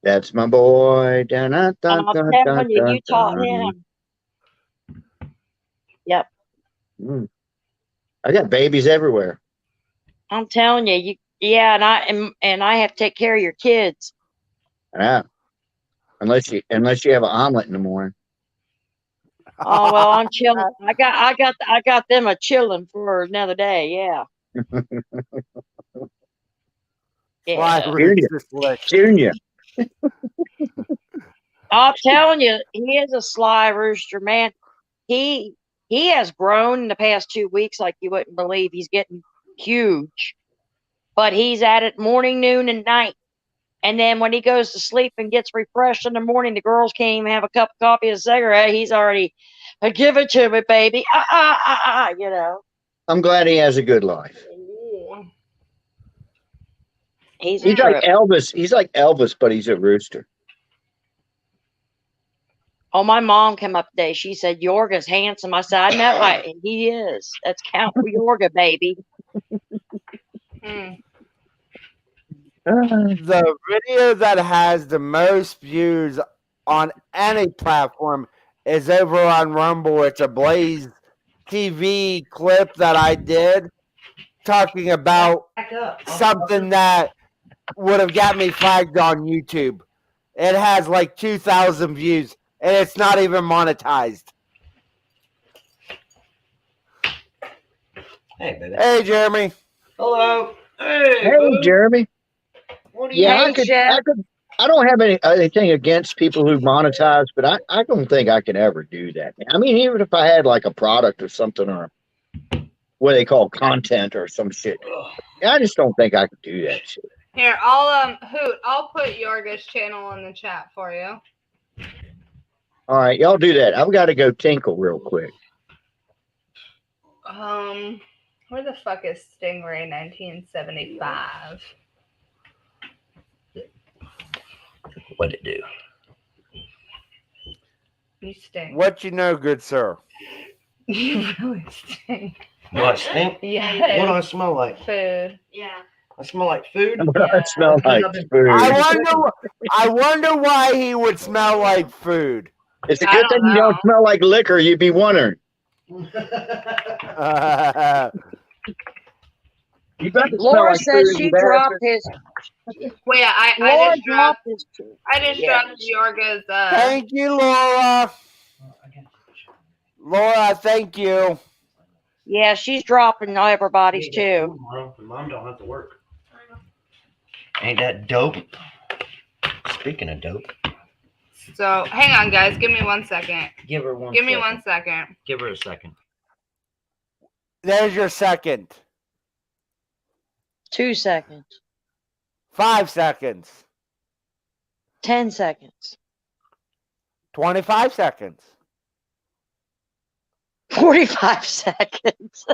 That's my boy. I'm telling you, you taught him. Yep. I got babies everywhere. I'm telling you, and I have to take care of your kids. Yeah. Unless you have an omelet in the morning. Oh well, I'm chilling. I got them a chilling for another day. Yeah. Junior. I'm telling you, he is a sly rooster, man. He has grown in the past 2 weeks like you wouldn't believe. He's getting huge, but he's at it morning, noon, and night. And then when he goes to sleep and gets refreshed in the morning, the girls can't even have a cup of coffee and a cigarette. He's already, give it to me, baby. I'm glad he has a good life. He's like Elvis. He's like Elvis, but he's a rooster. Oh, my mom came up today. She said, Yorga's handsome. I said, I know he is. That's Count Yorga, baby. Mm. The video that has the most views on any platform is over on Rumble. It's a Blaze TV clip that I did talking about something that would have got me flagged on YouTube. It has like 2,000 views and it's not even monetized. Hey, baby. Hey, Jeremy. Hello. Hey, Hey, boo. Jeremy. What are you? Yeah, Hey, Chef. I don't have anything against people who monetize, but I don't think I could ever do that. I mean, even if I had like a product or something, or what they call content or some shit, I just don't think I could do that shit. Here, I'll put Yorga's channel in the chat for you. All right, y'all do that. I've got to go tinkle real quick. Where the fuck is Stingray 1975? What'd it do? You stink. What you know, good sir? You really stink. Do I stink? Yeah. What do I smell like? Food. Yeah. I smell like food. I smell like food. I wonder why he would smell like food. It's a I good don't thing you know. don't smell like liquor. You'd be wondering. You better smell Laura like says food, she you dropped bastard. his. Wait, I Laura just dropped. his. I just Yeah. dropped Yorga's. Thank you, Laura. Laura, thank you. Yeah, she's dropping everybody's too. Mom don't have to work. Ain't that dope? Speaking of dope, So hang on, guys. Give me 1 second. give her one. Give me second. 1 second. Give her a second. There's your second. 2 seconds. 5 seconds. 10 seconds. 25 seconds. 45 seconds.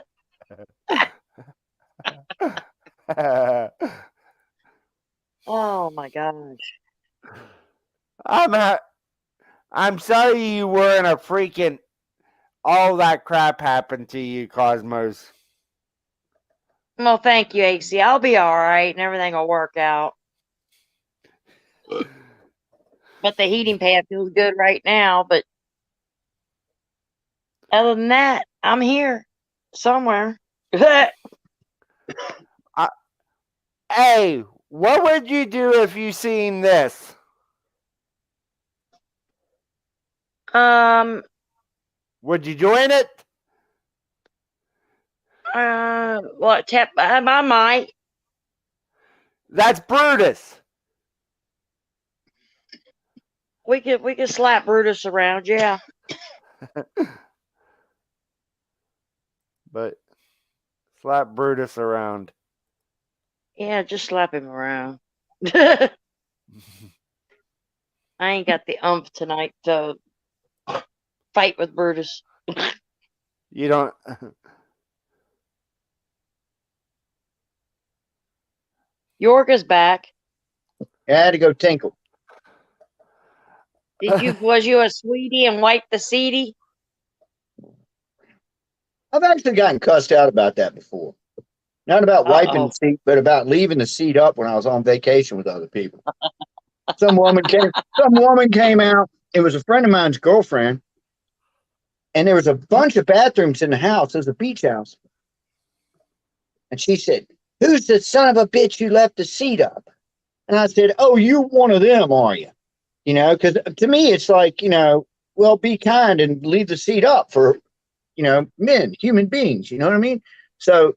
Oh my gosh. I'm sorry you were in a freaking all that crap happened to you, Cosmos. Well, thank you, AC. I'll be all right and everything will work out. But the heating pad feels good right now. But other than that, I'm here somewhere. Hey, what would you do if you seen this? Would you join it? What? I might. That's Brutus. We could slap Brutus around, yeah. But slap Brutus around. Yeah, just slap him around. I ain't got the umph tonight to fight with Brutus. You don't. Yorga's back. I had to go tinkle. Was you a sweetie and wiped the seedy? I've actually gotten cussed out about that before. Not about wiping the seat, but about leaving the seat up when I was on vacation with other people. Some woman came out. It was a friend of mine's girlfriend. And there was a bunch of bathrooms in the house. It was a beach house. And she said, "Who's the son of a bitch who left the seat up?" And I said, "Oh, you one of them, are you?" You know, because to me, it's like, you know, well, be kind and leave the seat up for, you know, men, human beings. You know what I mean? So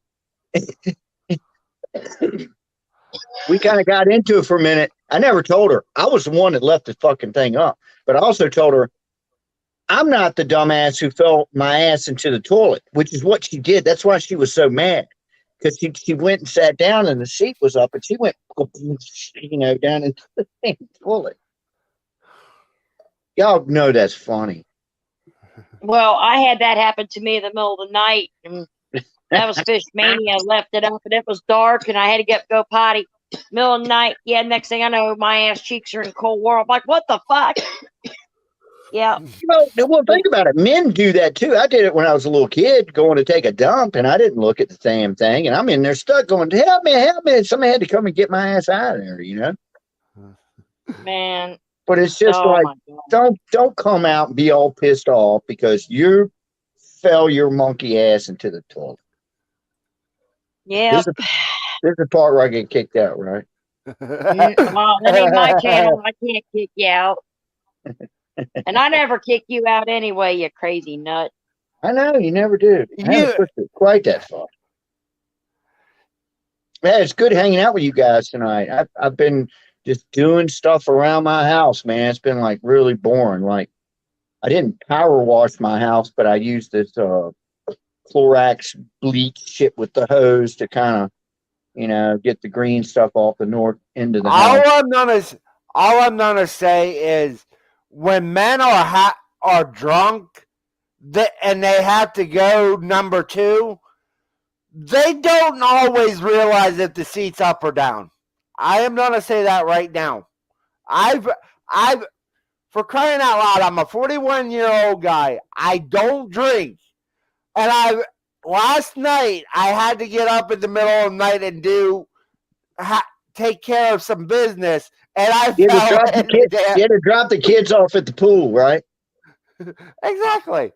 we kind of got into it for a minute. I never told her. I was the one that left the fucking thing up. But I also told her, I'm not the dumbass who fell my ass into the toilet, which is what she did. That's why she was so mad. Because she went and sat down and the seat was up and she went, you know, down into the toilet. Y'all know that's funny. Well, I had that happen to me in the middle of the night. And that was Fish Mania. I left it up and it was dark and I had to go potty. Middle of the night. Yeah, next thing I know, my ass cheeks are in cold water. I'm like, what the fuck? Yeah. Well, think about it. Men do that too. I did it when I was a little kid going to take a dump, and I didn't look at the damn thing. And I'm in there stuck going, help me, help me. And somebody had to come and get my ass out of there, you know? Man. But it's just Oh like, my God. don't come out and be all pissed off because you fell your monkey ass into the toilet. Yeah. This is the part where I get kicked out, right? Well, that ain't my channel. I can't kick you out. And I never kick you out anyway, you crazy nut. I know, you never do. I haven't pushed it quite that far. Man, it's good hanging out with you guys tonight. I've been just doing stuff around my house, man. It's been like really boring. Like I didn't power wash my house, but I used this Clorox bleach shit with the hose to kind of, you know, get the green stuff off the north end of the house. All I'm gonna say is when men are drunk and they have to go number 2, they don't always realize if the seat's up or down. I am gonna say that right now. I've for crying out loud, I'm a 41-year-old guy. I don't drink, and last night I had to get up in the middle of the night and take care of some business, and I You had to drop the kids off at the pool, right? Exactly.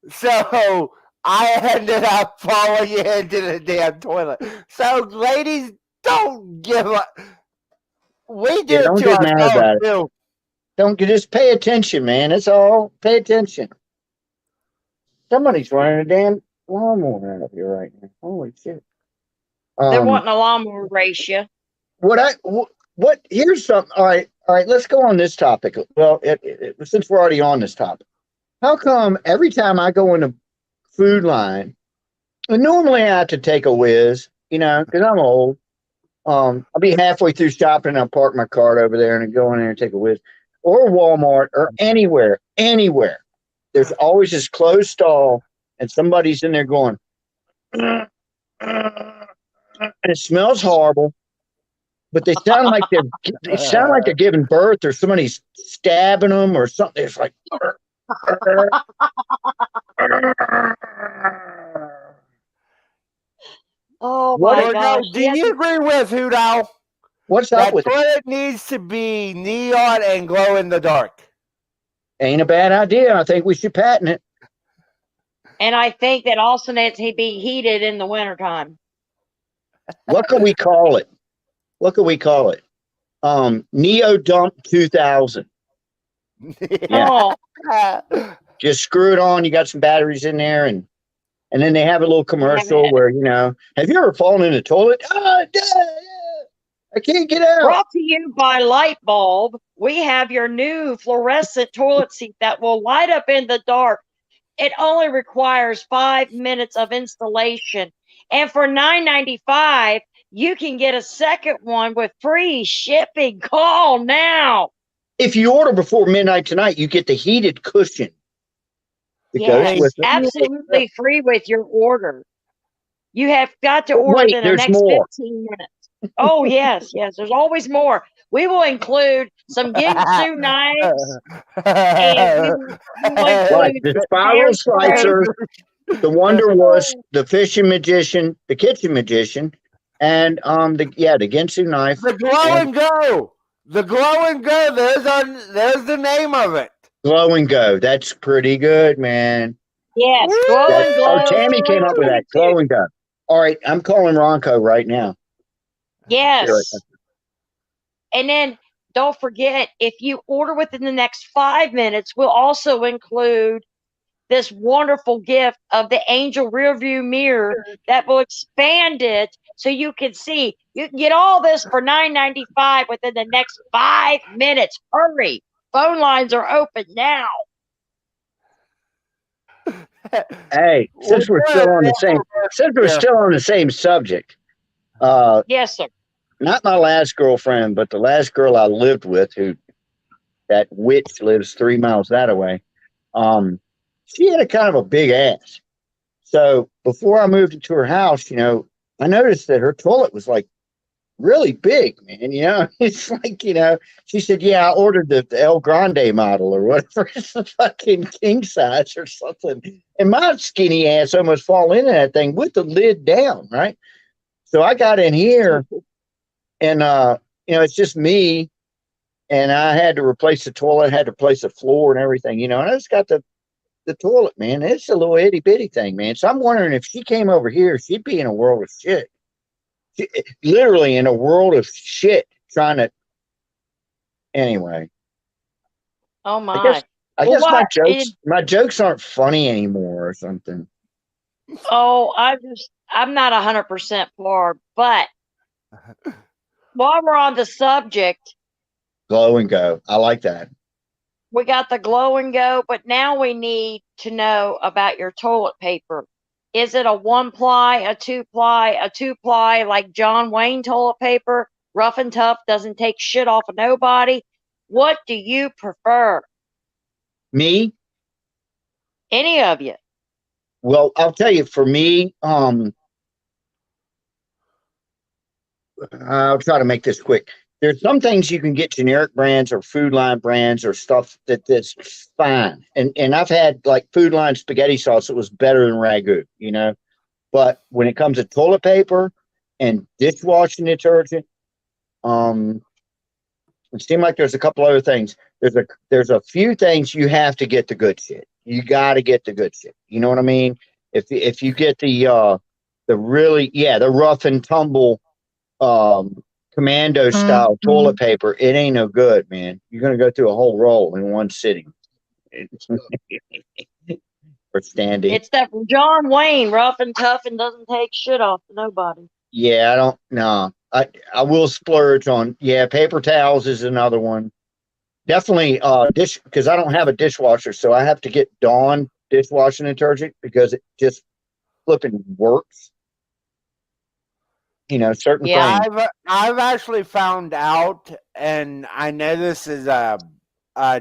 So I ended up falling into the damn toilet. So ladies, don't give up. We do don't it to get mad about ourselves it. too. Don't just pay attention, man. That's all. Pay attention. Somebody's running a damn lawnmower out here right now. Holy shit. They're wanting a lawnmower race you. Here's something. All right. Let's go on this topic. Well, since we're already on this topic, how come every time I go in the food line, and normally I have to take a whiz, you know, because I'm old. I'll be halfway through shopping and I'll park my cart over there and go in there and take a whiz, or Walmart or anywhere. There's always this closed stall and somebody's in there going, and it smells horrible. But they sound like they're giving birth, or somebody's stabbing them, or something. It's like, oh What my is- gosh. Do you agree with Hoot Owl? what's up That with it? toilet needs to be neon and glow in the dark. Ain't a bad idea. I think we should patent it. And I think that also needs to be heated in the wintertime. What could we call it? Neo Dump 2000. Yeah. Oh, Just screw it on. You got some batteries in there, and then they have a little commercial where, you know, have you ever fallen in the toilet? Oh, I can't get out. brought to you by Light Bulb. We have your new fluorescent toilet seat that will light up in the dark. It only requires 5 minutes of installation. And for $9.95, you can get a second one with free shipping. Call now. If you order before midnight tonight, you get the heated cushion. It Yes, goes with it. absolutely free with your order. You have got to order Wait, in the there's next more. 15 minutes. Oh, yes. There's always more. We will include some Ginsu knives. And we will Right, include the spiral slicer, the Wonder Wuss, the fishing magician, the kitchen magician, and the Ginsu knife. The glow and go. The glow and go. There's the name of it. Glow and go. That's pretty good, man. Yes, glow and glow. Tammy came up with that. Glow and go. All right, I'm calling Ronco right now. Yes. And then don't forget, if you order within the next 5 minutes, we'll also include this wonderful gift of the Angel Rear View Mirror that will expand it so you can see. You can get all this for $9.95 within the next 5 minutes. Hurry. Phone lines are open now. Hey, since we're still on the same subject, Yes, sir. not my last girlfriend, but the last girl I lived with, that witch lives 3 miles that way. She had a kind of a big ass. So before I moved into her house, you know, I noticed that her toilet was like really big, man. You know, it's like, you know, she said, yeah, I ordered the El Grande model or whatever. It's the fucking king size or something. And my skinny ass almost fall into that thing with the lid down, right? So I got in here and, you know, it's just me. And I had to replace the toilet, had to replace the floor and everything, you know, and I just got the toilet, man. It's a little itty bitty thing, man. So I'm wondering if she came over here, she'd be in a world of shit. Literally in a world of shit trying to. Anyway, Oh I my. guess Well, my what? my jokes aren't funny anymore or something. Oh, I'm not 100% for, but while we're on the subject, Glow and go. I like that. we got the glow and go, but now we need to know about your toilet paper. Is it a 1-ply, a 2-ply, a 2-ply like John Wayne toilet paper? Rough and tough, doesn't take shit off of nobody. What do you prefer? Me? Any of you? Well, I'll tell you, for me, I'll try to make this quick. There's some things you can get generic brands or Food Line brands or stuff that's fine. And I've had like Food Line spaghetti sauce that was better than Ragu, you know. But when it comes to toilet paper and dishwashing detergent, it seems like there's a couple other things. There's a few things you have to get the good shit. You got to get the good shit. You know what I mean? If you get the really, the rough and tumble commando style toilet paper, it ain't no good, man. You're gonna go through a whole roll in one sitting. Or standing. It's that from John Wayne, rough and tough and doesn't take shit off of nobody. Yeah, I don't know. I will splurge on paper towels is another one. Definitely dish, because I don't have a dishwasher, so I have to get Dawn dishwashing detergent because it just flipping works. You know, certain things. I've actually found out, and I know this is a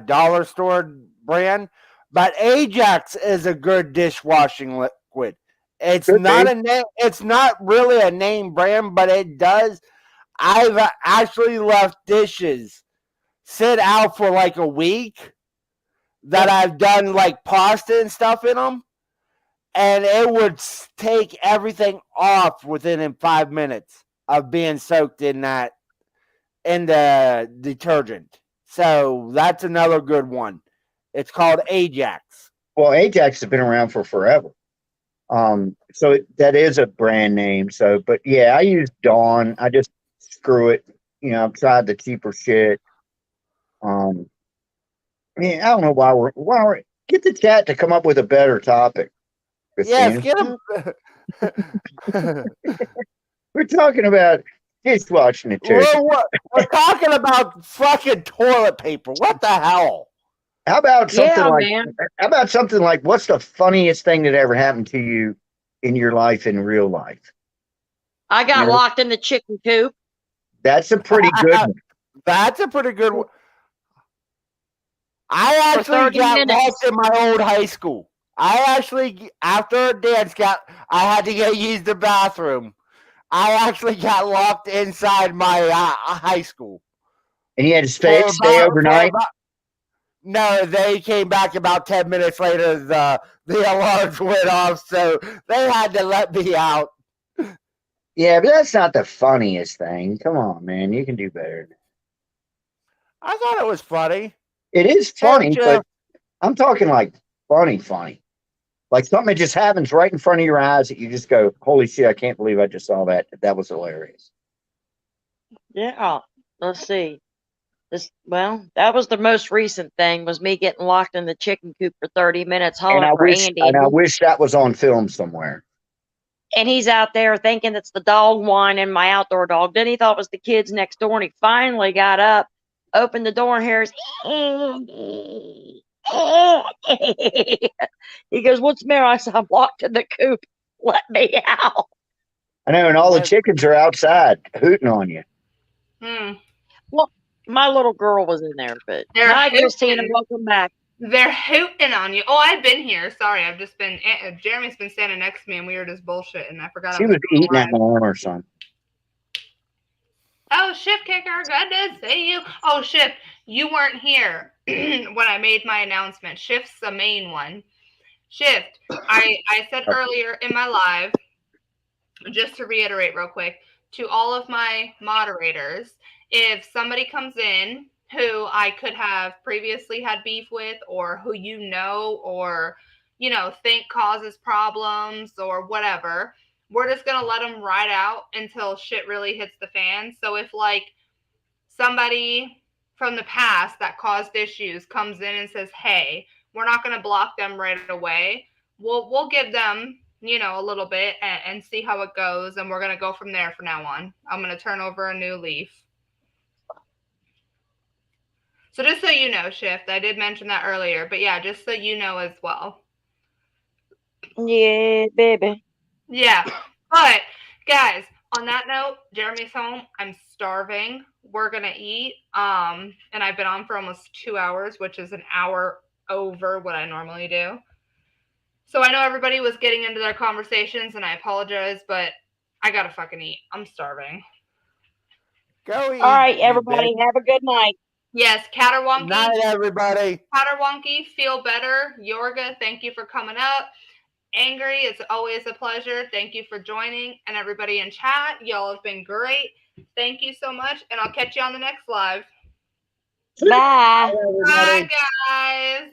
dollar store brand, but Ajax is a good dishwashing liquid. It's it's not really a name brand, but it does. I've actually left dishes sit out for like a week that I've done like pasta and stuff in them, and it would take everything off within 5 minutes of being soaked in the detergent. So that's another good one. It's called Ajax. Well, Ajax has been around for forever. So that is a brand name. So, but yeah, I use Dawn. I just screw it. You know, I've tried the cheaper shit. I mean, I don't know why we're get the chat to come up with a better topic. Yes, get them. We're talking about dishwashing detergent. We're talking about fucking toilet paper. What the hell? How about something man. How about something like what's the funniest thing that ever happened to you in your life in real life? I got locked in the chicken coop. That's a pretty good one. That's a pretty good one. I actually got locked in my old high school. I actually, after a dance, I had to go use the bathroom. I actually got locked inside my high school. And you had to stay overnight? No, they came back about 10 minutes later. The alarms went off, so they had to let me out. Yeah, but that's not the funniest thing. Come on, man. You can do better. I thought it was funny. It is funny, but I'm talking like funny. Like something that just happens right in front of your eyes that you just go, holy shit, I can't believe I just saw that. That was hilarious. Yeah. Let's see. That was the most recent thing, was me getting locked in the chicken coop for 30 minutes hollering for Andy. And I wish that was on film somewhere. And he's out there thinking it's the dog whining, my outdoor dog. Then he thought it was the kids next door, and he finally got up, opened the door, and hears Andy. He goes, "What's the matter?" I said, "I'm locked in the coop. Let me out." I know, and all the chickens are outside hooting on you. Well, my little girl was in there, but hi, Christina, welcome back. They're hooting on you. Oh, I've been here. Sorry, I've just been. Jeremy's been standing next to me, and we were just bullshitting. I forgot. She was eating at my arm or something. Oh, Shift Kicker, good to see you. Oh, Shift, you weren't here when I made my announcement. Shift's the main one. Shift, I said earlier in my live, just to reiterate real quick, to all of my moderators, if somebody comes in who I could have previously had beef with, or who or think causes problems or whatever, we're just gonna let them ride out until shit really hits the fan. So if like somebody from the past that caused issues comes in and says, hey, we're not going to block them right away, we'll give them a little bit and see how it goes, and we're going to go from there from now on. I'm going to turn over a new leaf. So just so you know, Shift, I did mention that earlier, but yeah, just so you know as well. Yeah, baby. Yeah, but guys, on that note, Jeremy's home. I'm starving. We're gonna eat. And I've been on for almost 2 hours, which is an hour over what I normally do. So I know everybody was getting into their conversations, and I apologize, but I gotta fucking eat. I'm starving. Go eat. All right, you everybody, bitch. have a good night. Yes, Caterwonky. Night, everybody. Caterwonky, feel better. Yorga, thank you for coming up. Angry, it's always a pleasure. Thank you for joining. And everybody in chat, y'all have been great. Thank you so much. And I'll catch you on the next live. Bye. Bye, everybody. Bye, guys.